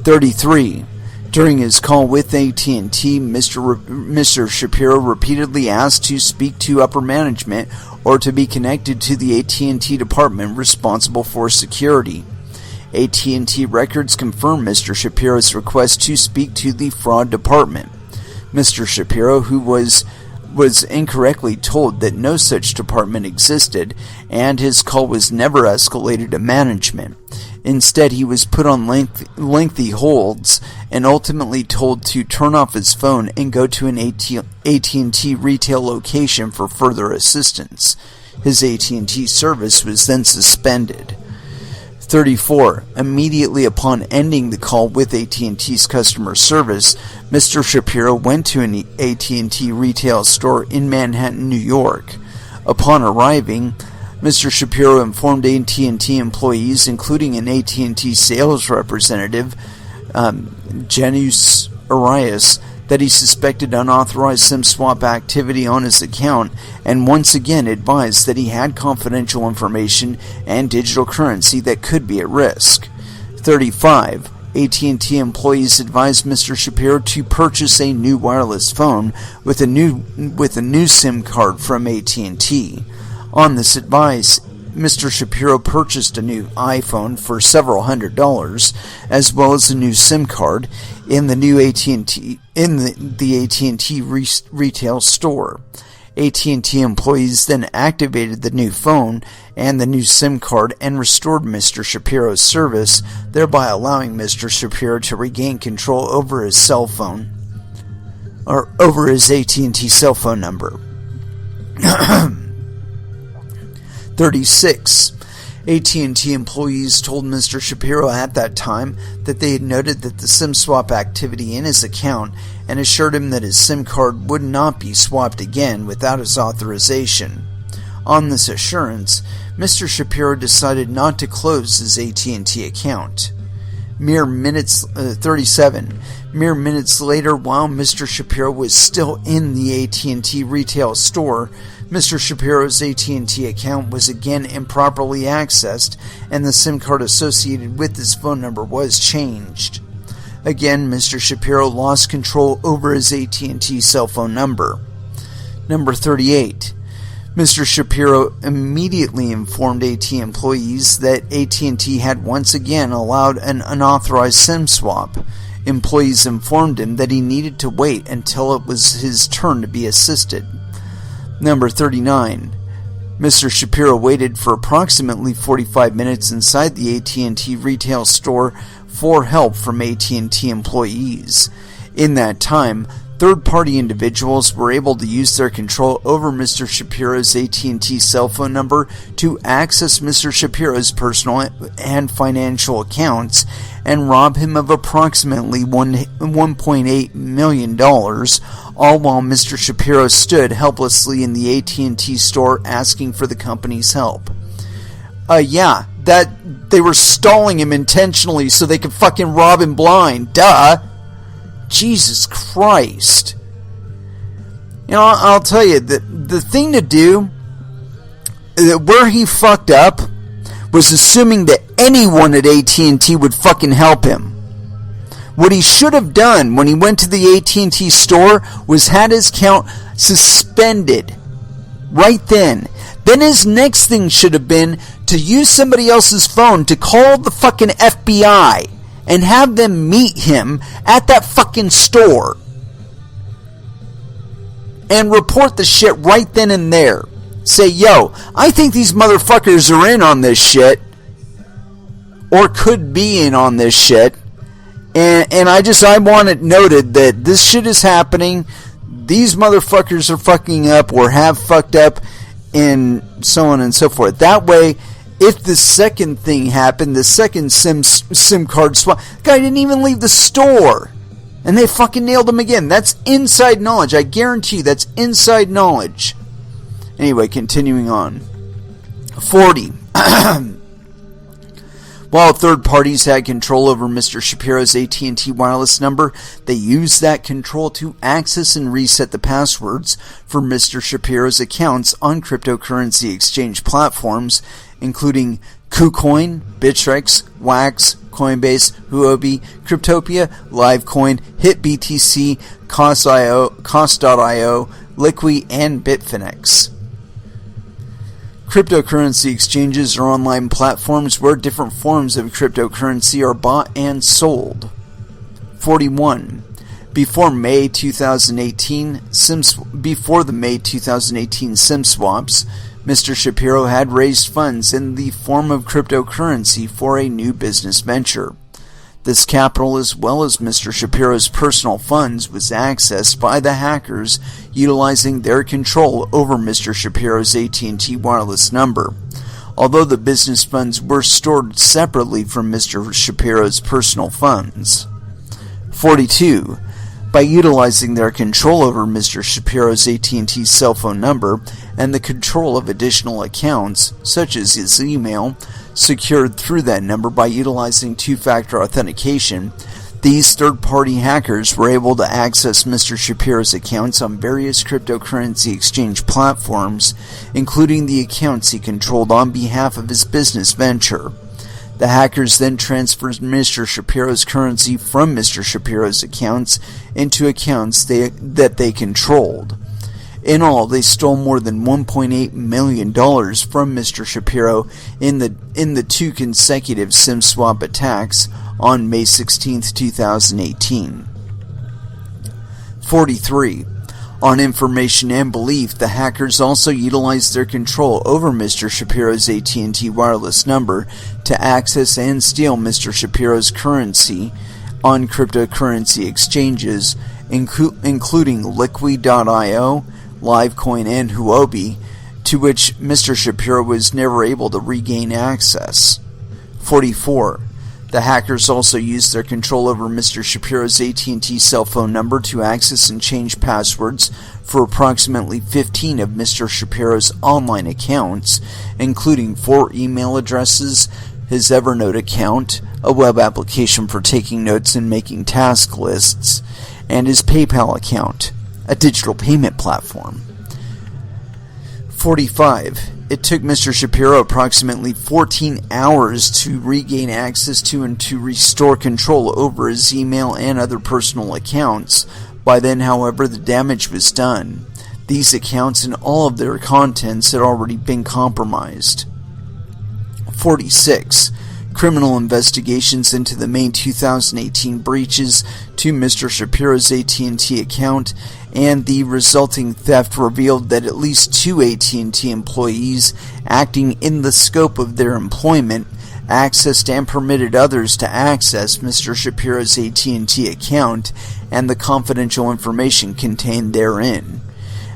33. During his call with AT&T, Mr. Shapiro repeatedly asked to speak to upper management or to be connected to the AT&T department responsible for security. AT&T records confirm Mr. Shapiro's request to speak to the fraud department. Mr. Shapiro, who was incorrectly told that no such department existed, and his call was never escalated to management. Instead, he was put on lengthy holds and ultimately told to turn off his phone and go to an AT&T retail location for further assistance. His AT&T service was then suspended. 34. Immediately upon ending the call with AT&T's customer service, Mr. Shapiro went to an AT&T retail store in Manhattan, New York. Upon arriving, Mr. Shapiro informed AT&T employees, including an AT&T sales representative, Janus Arias, that he suspected unauthorized SIM swap activity on his account, and once again advised that he had confidential information and digital currency that could be at risk. 35. AT&T employees advised Mr. Shapiro to purchase a new wireless phone with a new SIM card from AT&T. On this advice, Mr. Shapiro purchased a new iPhone for several $100s, as well as a new SIM card in the new AT&T retail store. AT&T employees then activated the new phone and the new SIM card and restored Mr. Shapiro's service, thereby allowing Mr. Shapiro to regain control over his cell phone, or over his AT&T cell phone number. 36. AT&T employees told Mr. Shapiro at that time that they had noted that the SIM swap activity in his account and assured him that his SIM card would not be swapped again without his authorization. On this assurance, Mr. Shapiro decided not to close his AT&T account. 37. Mere minutes later, while Mr. Shapiro was still in the AT&T retail store, Mr. Shapiro's AT&T account was again improperly accessed, and the SIM card associated with his phone number was changed. Again, Mr. Shapiro lost control over his AT&T cell phone number. Number 38. Mr. Shapiro immediately informed AT&T employees that AT&T had once again allowed an unauthorized SIM swap. Employees informed him that he needed to wait until it was his turn to be assisted. Number 39. Mr. Shapiro waited for approximately 45 minutes inside the AT&T retail store for help from AT&T employees. In that time, third-party individuals were able to use their control over Mr. Shapiro's AT&T cell phone number to access Mr. Shapiro's personal and financial accounts and rob him of approximately $1.8 million, all while Mr. Shapiro stood helplessly in the AT&T store asking for the company's help. That they were stalling him intentionally so they could fucking rob him blind. Duh! Jesus Christ. You know, I'll tell you, the thing to do, where he fucked up, was assuming that anyone at AT&T would fucking help him. What he should have done when he went to the AT&T store was had his account suspended right then. Then his next thing should have been to use somebody else's phone to call the fucking FBI and have them meet him at that fucking store and report the shit right then and there. Say, yo, I think these motherfuckers are in on this shit, or could be in on this shit, and I want it noted that this shit is happening, these motherfuckers are fucking up or have fucked up, and so on and so forth. That way, if the second thing happened, the second SIM card swap, the guy didn't even leave the store, and they fucking nailed him again. That's inside knowledge. I guarantee you that's inside knowledge. Anyway, continuing on. 40. While third parties had control over Mr. Shapiro's AT&T wireless number, they used that control to access and reset the passwords for Mr. Shapiro's accounts on cryptocurrency exchange platforms, including KuCoin, Bittrex, Wax, Coinbase, Huobi, Cryptopia, Livecoin, HitBTC, Cost.io, Liqui, and Bitfinex. Cryptocurrency exchanges are online platforms where different forms of cryptocurrency are bought and sold. 41. Before the May 2018 SIM swaps, Mr. Shapiro had raised funds in the form of cryptocurrency for a new business venture. This capital, as well as Mr. Shapiro's personal funds, was accessed by the hackers utilizing their control over Mr. Shapiro's AT&T wireless number. Although the business funds were stored separately from Mr. Shapiro's personal funds. 42. By utilizing their control over Mr. Shapiro's AT&T cell phone number and the control of additional accounts, such as his email, secured through that number by utilizing two-factor authentication, these third-party hackers were able to access Mr. Shapiro's accounts on various cryptocurrency exchange platforms, including the accounts he controlled on behalf of his business venture. The hackers then transferred Mr. Shapiro's currency from Mr. Shapiro's accounts into accounts that they controlled. In all, they stole more than $1.8 million from Mr. Shapiro in the 2 consecutive SIM swap attacks on May 16, 2018. 43. On information and belief, the hackers also utilized their control over Mr. Shapiro's AT&T wireless number to access and steal Mr. Shapiro's currency on cryptocurrency exchanges, including Liquid.io, Livecoin, and Huobi, to which Mr. Shapiro was never able to regain access. 44. The hackers also used their control over Mr. Shapiro's AT&T cell phone number to access and change passwords for approximately 15 of Mr. Shapiro's online accounts, including 4 email addresses, his Evernote account, a web application for taking notes and making task lists, and his PayPal account, a digital payment platform. 45. It took Mr. Shapiro approximately 14 hours to regain access to and to restore control over his email and other personal accounts. By then, however, the damage was done. These accounts and all of their contents had already been compromised. 46. Criminal investigations into the May 2018 breaches to Mr. Shapiro's AT&T account and the resulting theft revealed that at least 2 AT&T employees, acting in the scope of their employment, accessed and permitted others to access Mr. Shapiro's AT&T account and the confidential information contained therein.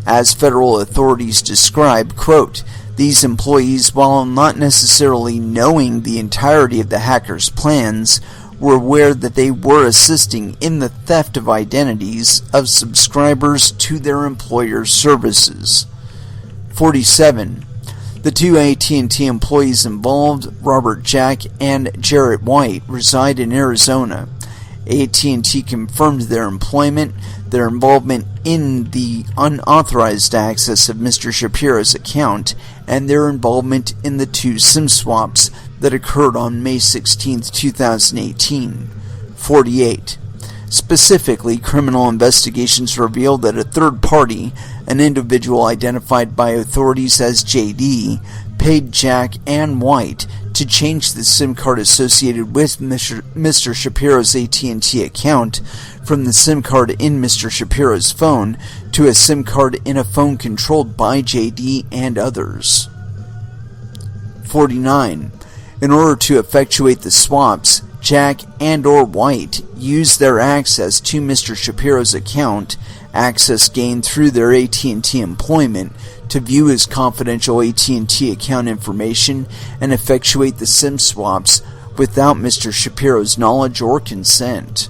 As federal authorities described, quote, "These employees, while not necessarily knowing the entirety of the hackers' plans, were aware that they were assisting in the theft of identities of subscribers to their employer's services." 47. The 2 AT&T employees involved, Robert Jack and Jarrett White, reside in Arizona. AT&T confirmed their employment, their involvement in the unauthorized access of Mr. Shapiro's account, and their involvement in the 2 SIM swaps that occurred on May 16, 2018. 48. Specifically, criminal investigations revealed that a third party, an individual identified by authorities as JD, paid Jack and White to change the SIM card associated with Mr. Shapiro's AT&T account from the SIM card in Mr. Shapiro's phone to a SIM card in a phone controlled by JD and others. 49. In order to effectuate the swaps, Jack and or White used their access to Mr. Shapiro's account, access gained through their AT&T employment, to view his confidential AT&T account information and effectuate the SIM swaps without Mr. Shapiro's knowledge or consent.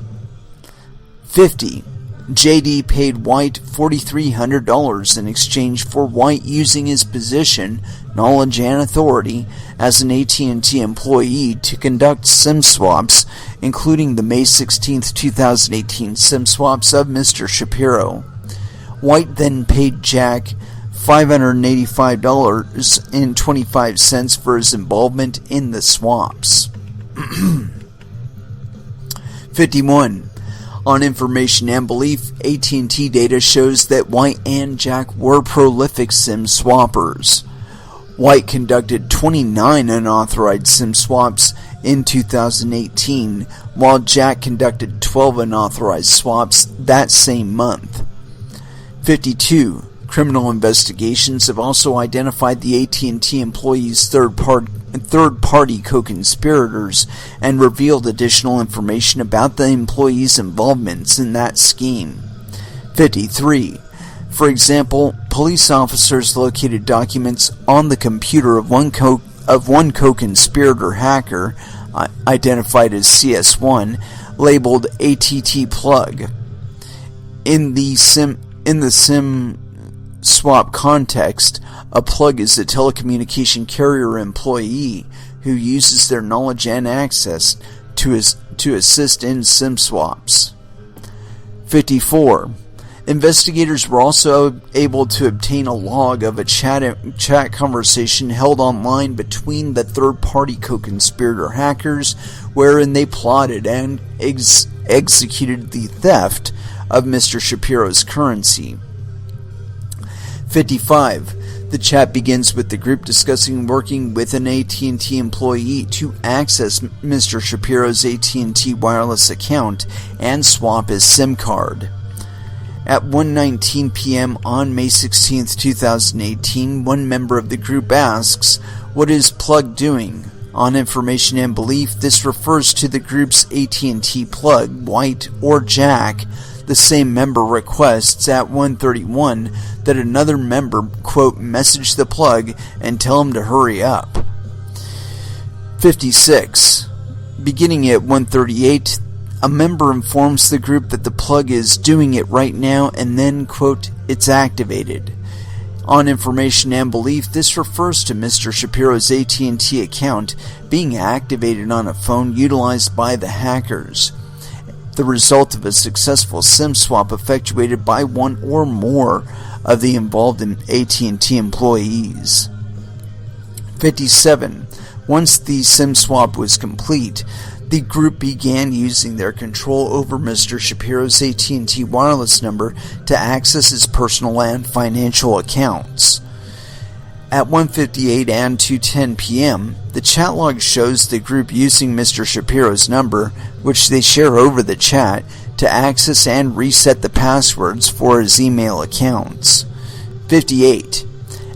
50. JD paid White $4,300 in exchange for White using his position, knowledge, and authority as an AT&T employee to conduct SIM swaps, including the May 16, 2018 SIM swaps of Mr. Shapiro. White then paid Jack $585.25 for his involvement in the swaps. 51. On information and belief, AT&T data shows that White and Jack were prolific SIM swappers. White conducted 29 unauthorized SIM swaps in 2018, while Jack conducted 12 unauthorized swaps that same month. 52. Criminal investigations have also identified the AT&T employees' third-party co-conspirators and revealed additional information about the employees' involvements in that scheme. 53. For example, police officers located documents on the computer of one co-conspirator hacker, identified as CS1, labeled ATT plug. In the SIM swap context, a plug is a telecommunication carrier employee who uses their knowledge and access to assist in SIM swaps. 54. Investigators were also able to obtain a log of a chat conversation held online between the third-party co-conspirator hackers, wherein they plotted and executed the theft of Mr. Shapiro's currency. 55. The chat begins with the group discussing working with an AT&T employee to access Mr. Shapiro's AT&T wireless account and swap his SIM card. At 1:19 p.m. on May 16, 2018, one member of the group asks, "What is Plug doing?" On information and belief, this refers to the group's AT&T Plug, White, or Jack. The same member requests at 1:31 that another member, quote, "message the Plug and tell him to hurry up." 56. Beginning at 1:38, a member informs the group that the Plug is doing it right now and then, quote, "it's activated." On information and belief, this refers to Mr. Shapiro's AT&T account being activated on a phone utilized by the hackers, the result of a successful SIM swap effectuated by one or more of the involved AT&T employees. 57. Once the SIM swap was complete, the group began using their control over Mr. Shapiro's AT&T wireless number to access his personal and financial accounts. At 1:58 and 2:10 p.m., the chat log shows the group using Mr. Shapiro's number, which they share over the chat, to access and reset the passwords for his email accounts. 58.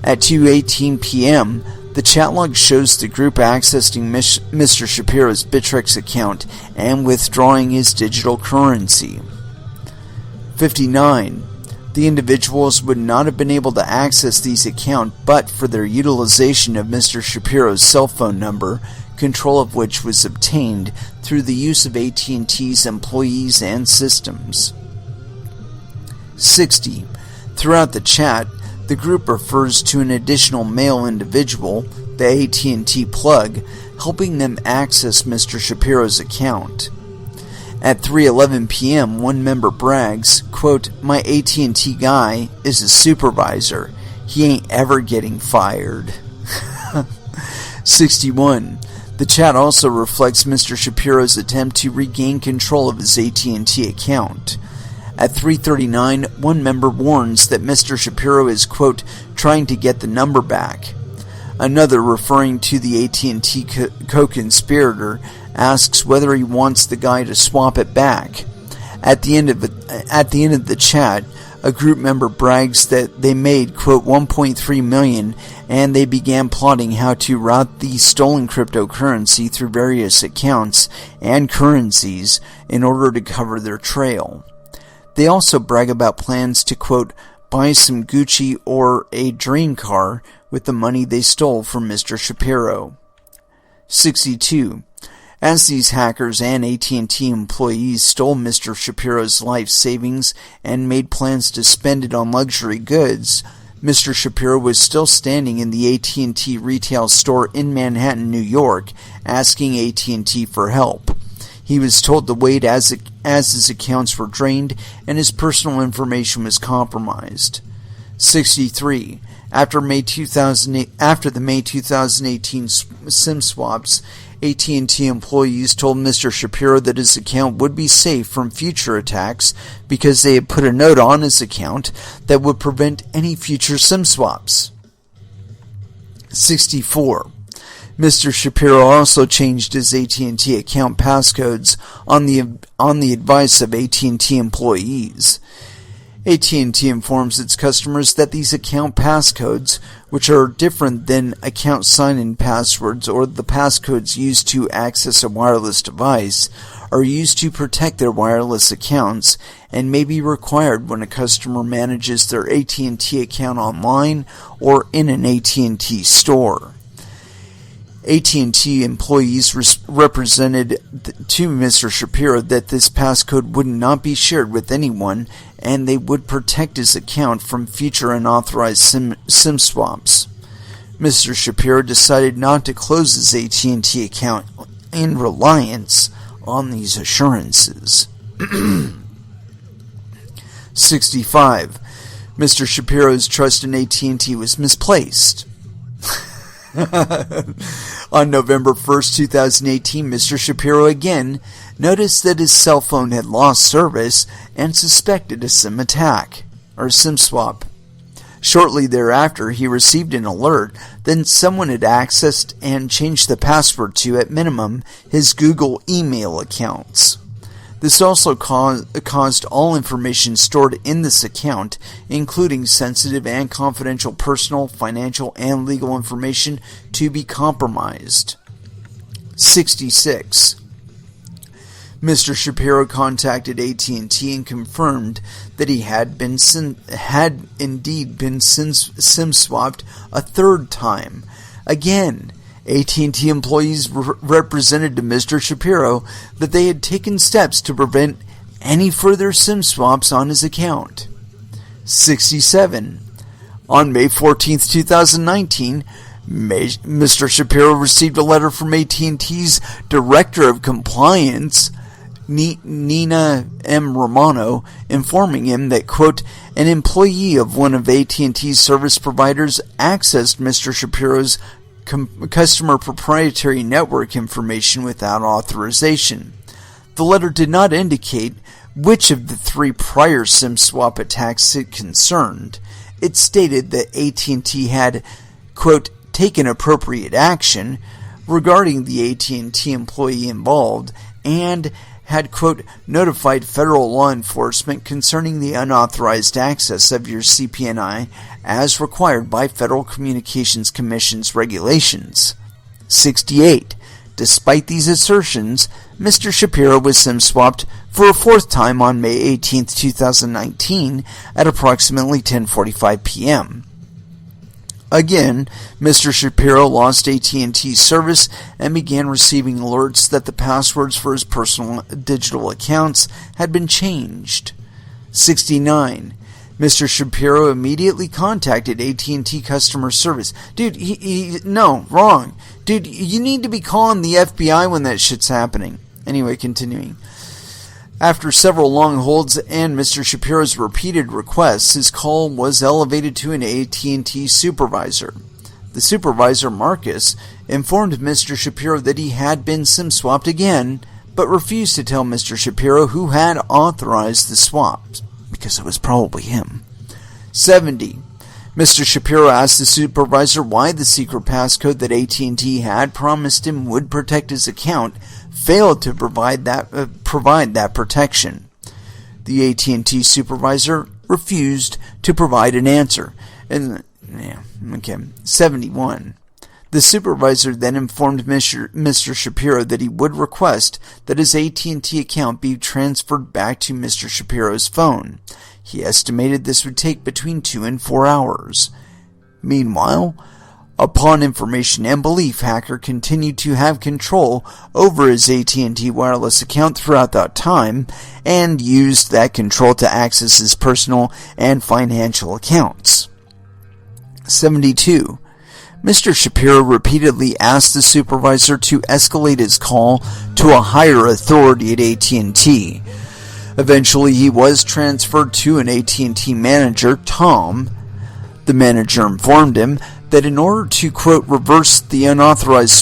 At 2:18 p.m., the chat log shows the group accessing Mr. Shapiro's Bittrex account and withdrawing his digital currency. 59. The individuals would not have been able to access these accounts but for their utilization of Mr. Shapiro's cell phone number, control of which was obtained through the use of AT&T's employees and systems. 60. Throughout the chat, the group refers to an additional male individual, the AT&T Plug, helping them access Mr. Shapiro's account. At 3:11 p.m., one member brags, quote, "My AT&T guy is a supervisor. He ain't ever getting fired." 61. The chat also reflects Mr. Shapiro's attempt to regain control of his AT&T account. At 3:39, one member warns that Mr. Shapiro is, quote, "trying to get the number back." Another, referring to the AT&T co-conspirator, asks whether he wants the guy to swap it back. At the end of the chat, a group member brags that they made, quote, $1.3 million, and they began plotting how to route the stolen cryptocurrency through various accounts and currencies in order to cover their trail. They also brag about plans to, quote, "buy some Gucci or a dream car with the money they stole from Mr. Shapiro." 62. As these hackers and AT&T employees stole Mr. Shapiro's life savings and made plans to spend it on luxury goods, Mr. Shapiro was still standing in the AT&T retail store in Manhattan, New York, asking AT&T for help. He was told to wait as his accounts were drained and his personal information was compromised. 63. After the May 2018 SIM swaps, AT&T employees told Mr. Shapiro that his account would be safe from future attacks because they had put a note on his account that would prevent any future SIM swaps. 64. Mr. Shapiro also changed his AT&T account passcodes on the advice of AT&T employees. AT&T informs its customers that these account passcodes, which are different than account sign-in passwords or the passcodes used to access a wireless device, are used to protect their wireless accounts and may be required when a customer manages their AT&T account online or in an AT&T store. AT&T employees represented to Mr. Shapiro that this passcode would not be shared with anyone and they would protect his account from future unauthorized SIM swaps. Mr. Shapiro decided not to close his AT&T account in reliance on these assurances. 65. Mr. Shapiro's trust in AT&T was misplaced. On November 1st, 2018, Mr. Shapiro again noticed that his cell phone had lost service and suspected a SIM attack, or SIM swap. Shortly thereafter, he received an alert that someone had accessed and changed the password to, at minimum, his Google email accounts. This also caused all information stored in this account, including sensitive and confidential personal, financial, and legal information, to be compromised. 66. Mr. Shapiro contacted AT&T and confirmed that he had indeed been SIM swapped a third time. Again, AT&T employees represented to Mr. Shapiro that they had taken steps to prevent any further SIM swaps on his account. 67. On May 14, 2019, Mr. Shapiro received a letter from AT&T's Director of Compliance, Nina M. Romano, informing him that, quote, an employee of one of AT&T's service providers accessed Mr. Shapiro's customer proprietary network information without authorization. The letter did not indicate which of the three prior SIM swap attacks it concerned. It stated that AT&T had, quote, taken appropriate action regarding the AT&T employee involved and had, quote, notified federal law enforcement concerning the unauthorized access of your CPNI as required by Federal Communications Commission's regulations. 68. Despite these assertions, Mr. Shapiro was SIM swapped for a fourth time on May 18, 2019 at approximately 10:45 p.m. Again, Mr. Shapiro lost AT&T service and began receiving alerts that the passwords for his personal digital accounts had been changed. 69. Mr. Shapiro immediately contacted AT&T customer service. Dude, no, wrong. Dude, you need to be calling the FBI when that shit's happening. Anyway, continuing. After several long holds and Mr. Shapiro's repeated requests, his call was elevated to an AT&T supervisor. The supervisor, Marcus, informed Mr. Shapiro that he had been SIM swapped again, but refused to tell Mr. Shapiro who had authorized the swaps, because it was probably him. 70. Mr. Shapiro asked the supervisor why the secret passcode that AT&T had promised him would protect his account failed to provide that protection. The AT&T supervisor refused to provide an answer. 71. The supervisor then informed Mr. Shapiro that he would request that his AT&T account be transferred back to Mr. Shapiro's phone. He estimated this would take between 2 and 4 hours. Meanwhile, upon information and belief, hacker continued to have control over his AT&T wireless account throughout that time and used that control to access his personal and financial accounts. 72. Mr. Shapiro repeatedly asked the supervisor to escalate his call to a higher authority at AT&T. Eventually, he was transferred to an AT&T manager, Tom. The manager informed him that in order to, quote, reverse the unauthorized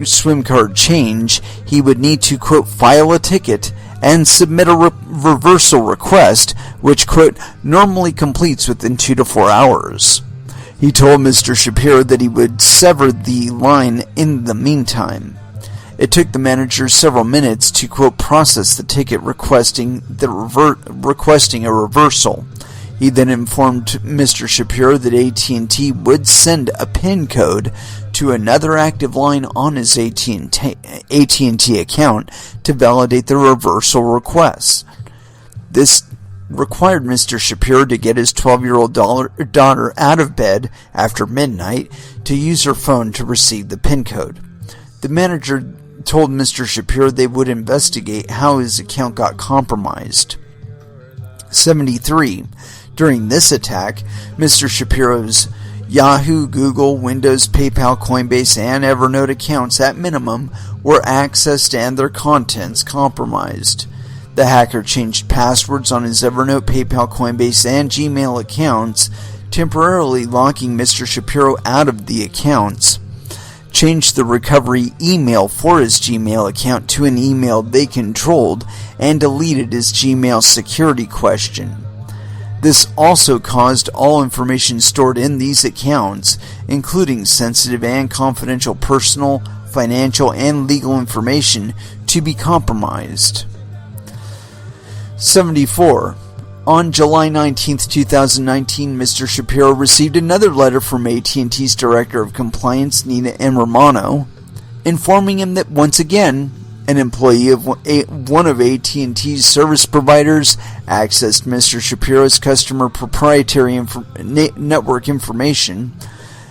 swim card change, he would need to, quote, file a ticket and submit a reversal request, which, quote, normally completes within 2 to 4 hours. He told Mr. Shapiro that he would sever the line in the meantime. It took the manager several minutes to, quote, process the ticket requesting a reversal. He then informed Mr. Shapiro that AT&T would send a PIN code to another active line on his AT&T account to validate the reversal request. This required Mr. Shapiro to get his 12-year-old daughter out of bed after midnight to use her phone to receive the PIN code. The manager told Mr. Shapiro they would investigate how his account got compromised. 73. During this attack, Mr. Shapiro's Yahoo, Google, Windows, PayPal, Coinbase, and Evernote accounts at minimum were accessed and their contents compromised. The hacker changed passwords on his Evernote, PayPal, Coinbase, and Gmail accounts, temporarily locking Mr. Shapiro out of the accounts. Changed the recovery email for his Gmail account to an email they controlled, and deleted his Gmail security question. This also caused all information stored in these accounts, including sensitive and confidential personal, financial, and legal information, to be compromised. 74. On July 19, 2019, Mr. Shapiro received another letter from AT&T's Director of Compliance, Nina M. Romano, informing him that once again, an employee of one of AT&T's service providers accessed Mr. Shapiro's customer proprietary network information,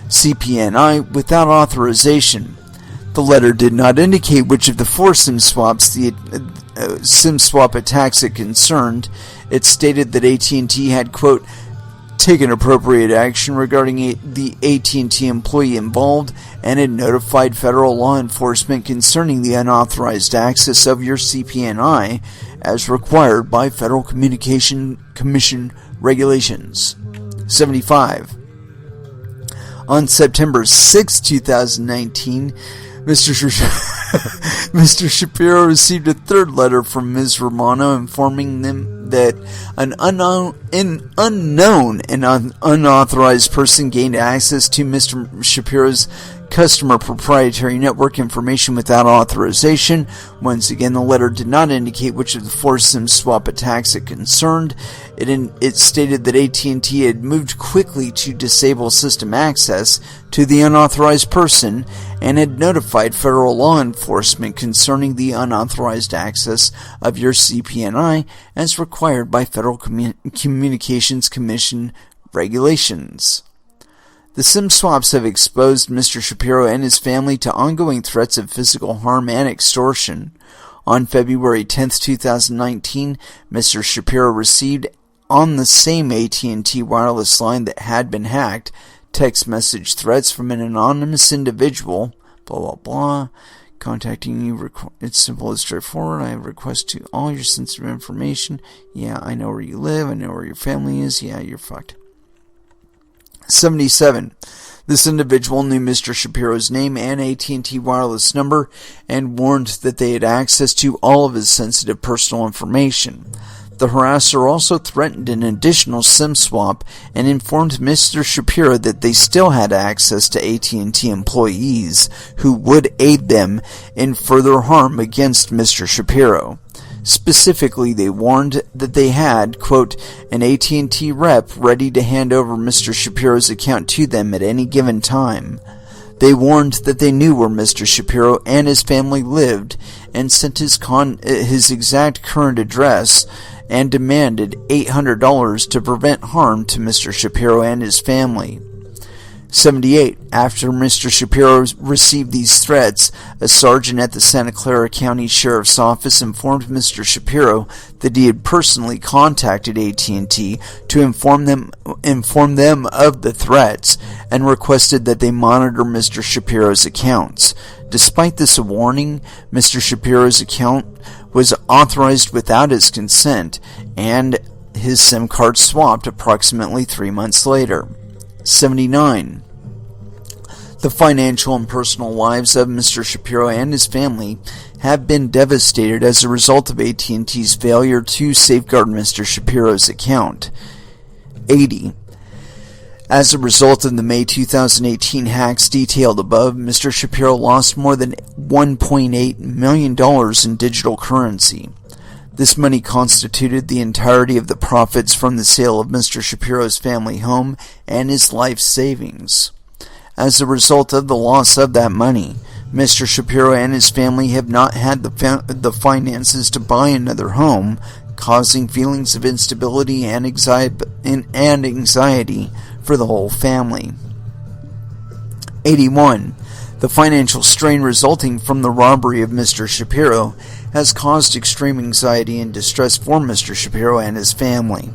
CPNI, without authorization. The letter did not indicate which of the four SIM swaps the SIM swap attacks it concerned. It stated that AT&T had, quote, taken appropriate action regarding the AT&T employee involved and had notified federal law enforcement concerning the unauthorized access of your CPNI as required by Federal Communication Commission regulations. 75. On September 6, 2019, Mr. Shapiro received a third letter from Ms. Romano informing them that an unknown and unauthorized person gained access to Mr. Shapiro's customer proprietary network information without authorization. Once again, the letter did not indicate which of the four SIM swap attacks it concerned. It stated that AT&T had moved quickly to disable system access to the unauthorized person and had notified federal law enforcement concerning the unauthorized access of your CPNI as required by Federal Communications Commission regulations. The SIM swaps have exposed Mr. Shapiro and his family to ongoing threats of physical harm and extortion. On February 10, 2019, Mr. Shapiro received, on the same AT&T wireless line that had been hacked, text message threats from an anonymous individual, blah blah blah, contacting you. It's simple and straightforward. I have request to all your sensitive information. Yeah, I know where you live. I know where your family is. Yeah, you're fucked. 77. This individual knew Mr. Shapiro's name and AT&T wireless number and warned that they had access to all of his sensitive personal information. The harasser also threatened an additional SIM swap and informed Mr. Shapiro that they still had access to AT&T employees who would aid them in further harm against Mr. Shapiro. Specifically, they warned that they had, quote, an AT&T rep ready to hand over Mr. Shapiro's account to them at any given time. They warned that they knew where Mr. Shapiro and his family lived and sent his exact current address and demanded $800 to prevent harm to Mr. Shapiro and his family. 78. After Mr. Shapiro received these threats, a sergeant at the Santa Clara County Sheriff's Office informed Mr. Shapiro that he had personally contacted AT&T to inform them of the threats and requested that they monitor Mr. Shapiro's accounts. Despite this warning, Mr. Shapiro's account was authorized without his consent, and his SIM card swapped approximately 3 months later. 79. The financial and personal lives of Mr. Shapiro and his family have been devastated as a result of AT&T's failure to safeguard Mr. Shapiro's account. 80. As a result of the May 2018 hacks detailed above, Mr. Shapiro lost more than $1.8 million in digital currency. This money constituted the entirety of the profits from the sale of Mr. Shapiro's family home and his life savings. As a result of the loss of that money, Mr. Shapiro and his family have not had the finances to buy another home, causing feelings of instability and anxiety for the whole family. 81. The financial strain resulting from the robbery of Mr. Shapiro has caused extreme anxiety and distress for Mr. Shapiro and his family.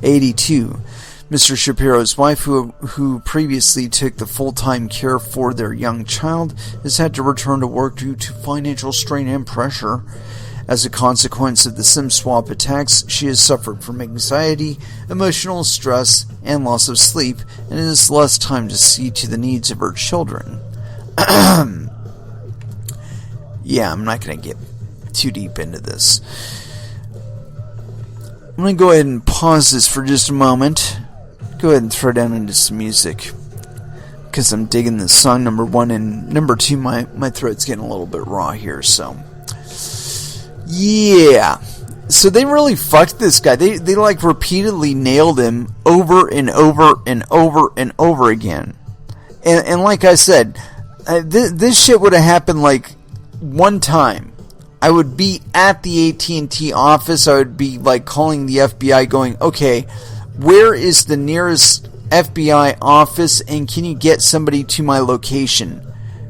82. Mr. Shapiro's wife, who previously took the full-time care for their young child, has had to return to work due to financial strain and pressure. As a consequence of the SIM swap attacks, she has suffered from anxiety, emotional stress, and loss of sleep, and has less time to see to the needs of her children. Yeah, I'm not going to get too deep into this. I'm going to go ahead and pause this for just a moment. Go ahead and throw down into some music, because I'm digging this song, number one, and number two, my throat's getting a little bit raw here, so yeah. So they really fucked this guy. They like repeatedly nailed him over and over and over and over again. And like I said, this shit would have happened like one time. I would be at the AT&T office. I would be like calling the FBI going, okay, where is the nearest FBI office, and can you get somebody to my location?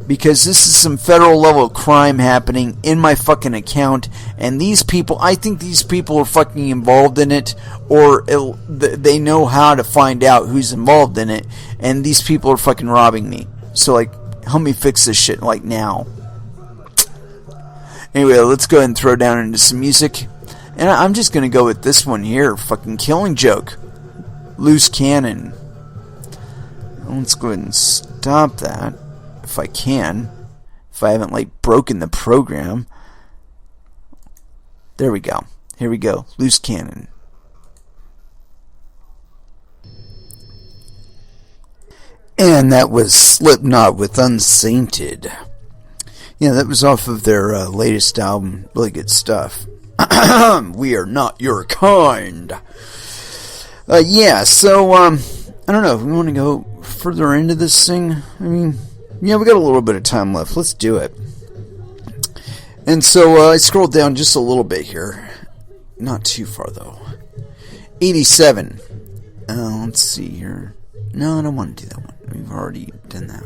Because this is some federal level crime happening in my fucking account, and these people, I think these people are fucking involved in it, or they know how to find out who's involved in it, and these people are fucking robbing me. So like, help me fix this shit like now. Anyway, let's go ahead and throw down into some music, and I'm just gonna go with this one here, fucking Killing Joke, Loose Cannon. Let's go ahead and stop that, if I can, if I haven't like broken the program. There we go. Here we go. Loose Cannon. And that was Slipknot with Unsainted. Yeah, that was off of their latest album. Really good stuff. We are not your kind. Yeah, so I don't know if we want to go further into this thing. I mean, yeah, we got a little bit of time left. Let's do it. And so I scrolled down just a little bit here. Not too far, though. 87. Let's see here. No, I don't want to do that one. We've already done that.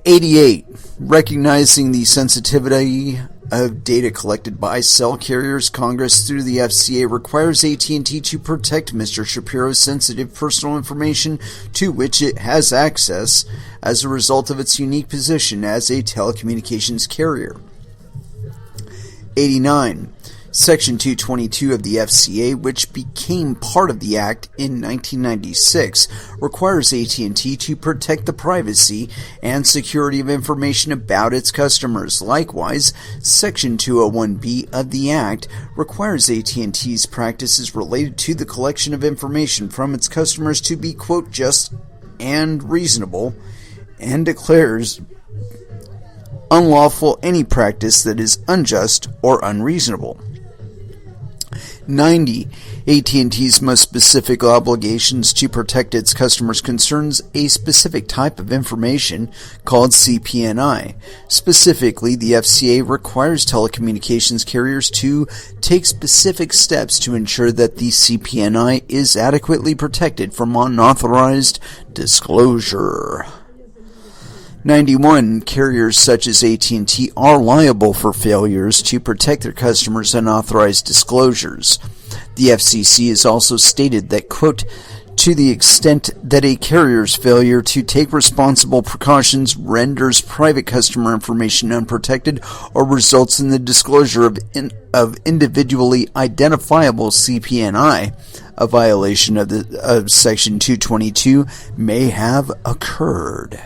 88. Recognizing the sensitivity of data collected by cell carriers, Congress through the FCA requires AT&T to protect Mr. Shapiro's sensitive personal information to which it has access as a result of its unique position as a telecommunications carrier. 89. Section 222 of the FCA, which became part of the Act in 1996, requires AT&T to protect the privacy and security of information about its customers. Likewise, Section 201B of the Act requires AT&T's practices related to the collection of information from its customers to be, quote, just and reasonable, and declares unlawful any practice that is unjust or unreasonable. 90. AT&T's most specific obligations to protect its customers concerns a specific type of information called CPNI. Specifically, the FCA requires telecommunications carriers to take specific steps to ensure that the CPNI is adequately protected from unauthorized disclosure. 91. Carriers such as AT&T are liable for failures to protect their customers' unauthorized disclosures. The FCC has also stated that, quote, to the extent that a carrier's failure to take responsible precautions renders private customer information unprotected or results in the disclosure of individually identifiable CPNI, a violation of Section 222 may have occurred.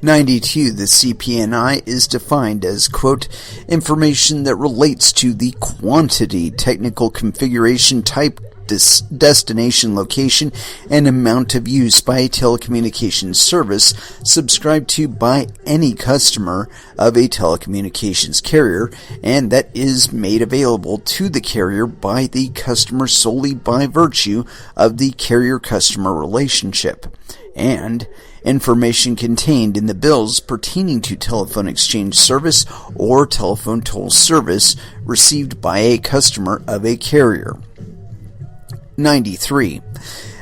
92. The CPNI is defined as, quote, information that relates to the quantity, technical configuration, type, destination, location, and amount of use by a telecommunications service subscribed to by any customer of a telecommunications carrier, and that is made available to the carrier by the customer solely by virtue of the carrier-customer relationship, and information contained in the bills pertaining to telephone exchange service or telephone toll service received by a customer of a carrier. 93.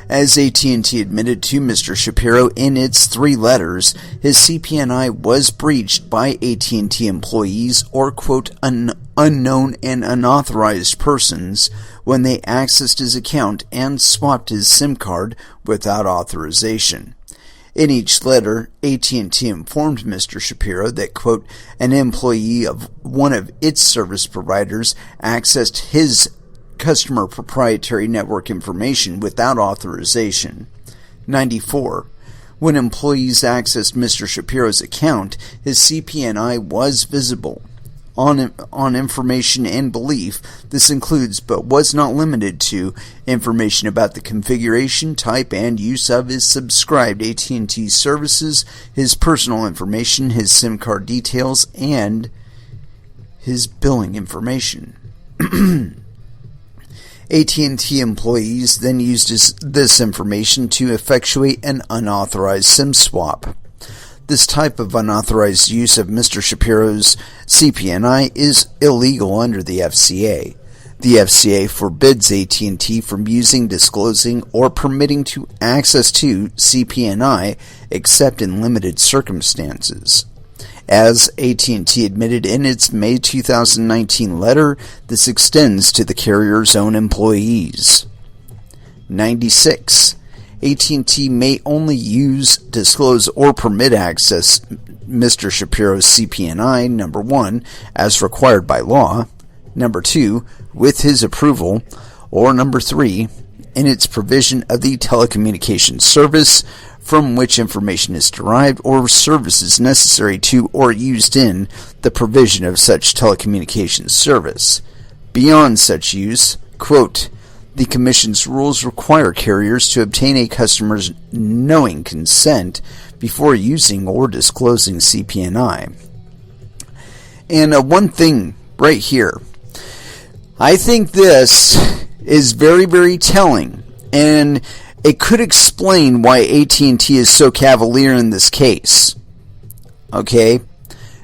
As AT&T admitted to Mr. Shapiro in its 3 letters, his CPNI was breached by AT&T employees or, quote, unknown and unauthorized persons when they accessed his account and swapped his SIM card without authorization. In each letter, AT&T informed Mr. Shapiro that, quote, an employee of one of its service providers accessed his customer proprietary network information without authorization. 94. When employees accessed Mr. Shapiro's account, his CPNI was visible. On information and belief, this includes, but was not limited to, information about the configuration, type, and use of his subscribed AT&T services, his personal information, his SIM card details, and his billing information. AT&T employees then used this information to effectuate an unauthorized SIM swap. This type of unauthorized use of Mr. Shapiro's CPNI is illegal under the FCA. The FCA forbids AT&T from using, disclosing, or permitting to access to CPNI except in limited circumstances. As AT&T admitted in its May 2019 letter, this extends to the carrier's own employees. 96. AT&T may only use, disclose, or permit access Mr. Shapiro's CPNI, number 1, as required by law, number 2, with his approval, or number 3, in its provision of the telecommunications service from which information is derived or services necessary to or used in the provision of such telecommunications service. Beyond such use, quote, the Commission's rules require carriers to obtain a customer's knowing consent before using or disclosing CPNI. And one thing right here, I think this is very, very telling, and it could explain why AT&T is so cavalier in this case. Okay?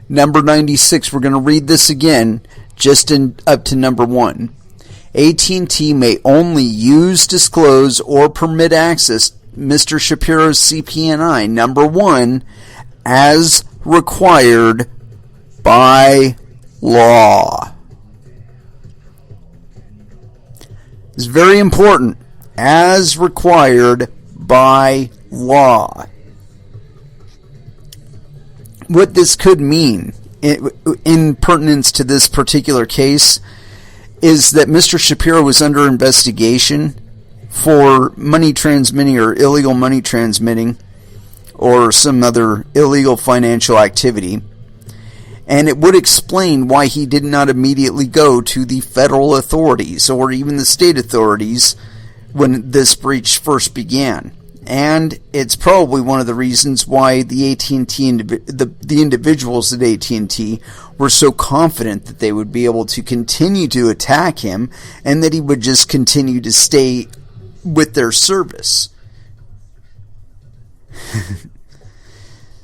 Number 96, we're going to read this again, just up to number 1. AT&T may only use, disclose, or permit access Mr. Shapiro's CPNI, number 1, as required by law. It's very important. As required by law. What this could mean in pertinence to this particular case is that Mr. Shapiro was under investigation for money transmitting or illegal money transmitting or some other illegal financial activity. And it would explain why he did not immediately go to the federal authorities or even the state authorities when this breach first began. And it's probably one of the reasons why the AT&T the individuals at AT&T were so confident that they would be able to continue to attack him and that he would just continue to stay with their service.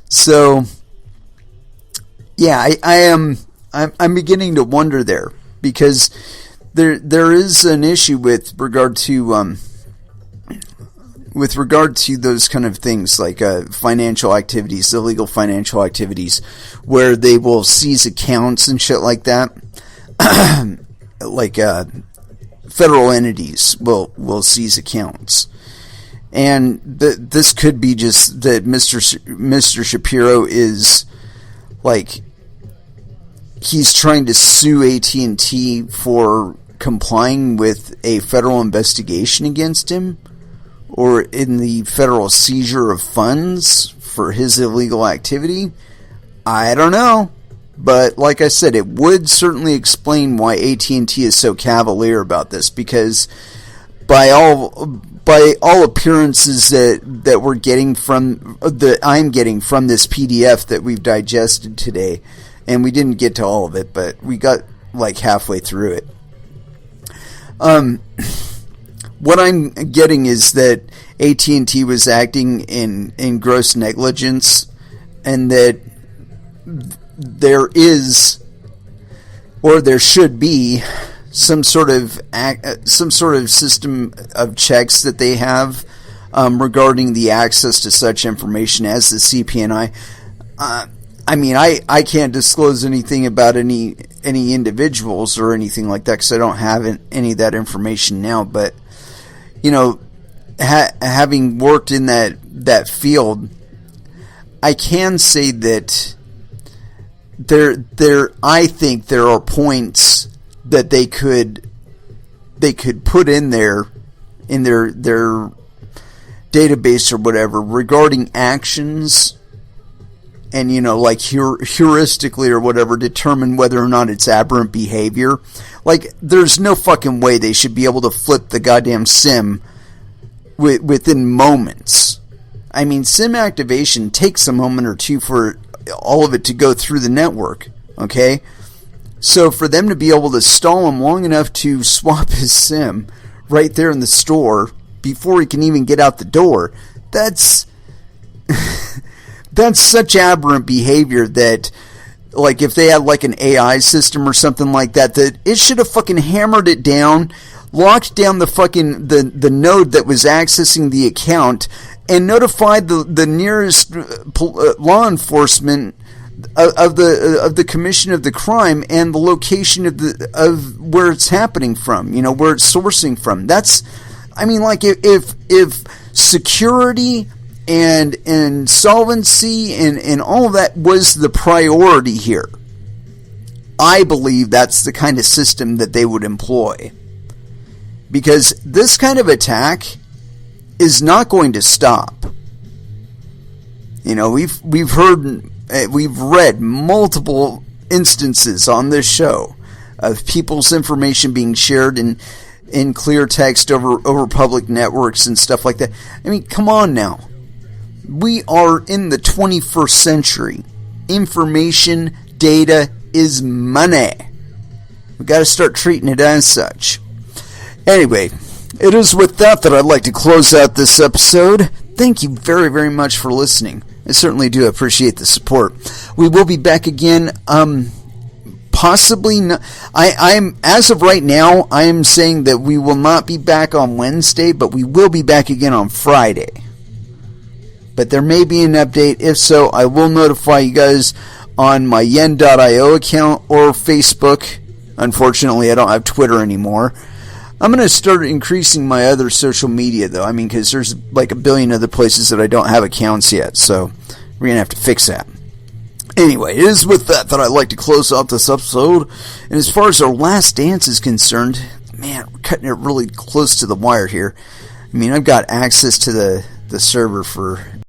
So, yeah, I'm beginning to wonder there, because there is an issue with regard to those kind of things like financial activities, illegal financial activities, where they will seize accounts and shit like that. Like federal entities will seize accounts. And this could be just that Mr. Shapiro is like, he's trying to sue AT&T for complying with a federal investigation against him, or in the federal seizure of funds for his illegal activity. I don't know. But like I said, it would certainly explain why AT&T is so cavalier about this, because by all appearances that we're getting I'm getting from this PDF that we've digested today, and we didn't get to all of it, but we got like halfway through it. What I'm getting is that AT&T was acting in gross negligence, and that there is, or there should be, some sort of system of checks that they have regarding the access to such information as the CPNI. I mean, I can't disclose anything about any individuals or anything like that, because I don't have any of that information now. But, you know, having worked in that field I can say that I think there are points that they could put in their database or whatever regarding actions, and like heuristically or whatever, determine whether or not it's aberrant behavior. Like, there's no fucking way they should be able to flip the goddamn SIM within moments. I mean, SIM activation takes a moment or two for all of it to go through the network, okay? So for them to be able to stall him long enough to swap his SIM right there in the store before he can even get out the door, that's that's such aberrant behavior that, like, if they had like an AI system or something like that, that it should have fucking hammered it down, locked down the fucking the node that was accessing the account, and notified the nearest law enforcement of the commission of the crime and the location of where it's happening from, where it's sourcing from. That's, I mean, like, if security and insolvency and all of that was the priority here, I believe that's the kind of system that they would employ. Because this kind of attack is not going to stop. We've read multiple instances on this show of people's information being shared in clear text over public networks and stuff like that. I mean, come on now. We are in the 21st century. Information, data is money. We've got to start treating it as such. Anyway, it is with that I'd like to close out this episode. Thank you very, very much for listening. I certainly do appreciate the support. We will be back again, possibly not. I'm as of right now, I am saying that we will not be back on Wednesday, but we will be back again on Friday. But there may be an update. If so, I will notify you guys on my yen.io account or Facebook. Unfortunately, I don't have Twitter anymore. I'm going to start increasing my other social media, though. I mean, because there's like a billion other places that I don't have accounts yet. So we're going to have to fix that. Anyway, it is with that I'd like to close out this episode. And as far as our last dance is concerned, man, we're cutting it really close to the wire here. I mean, I've got access to the server for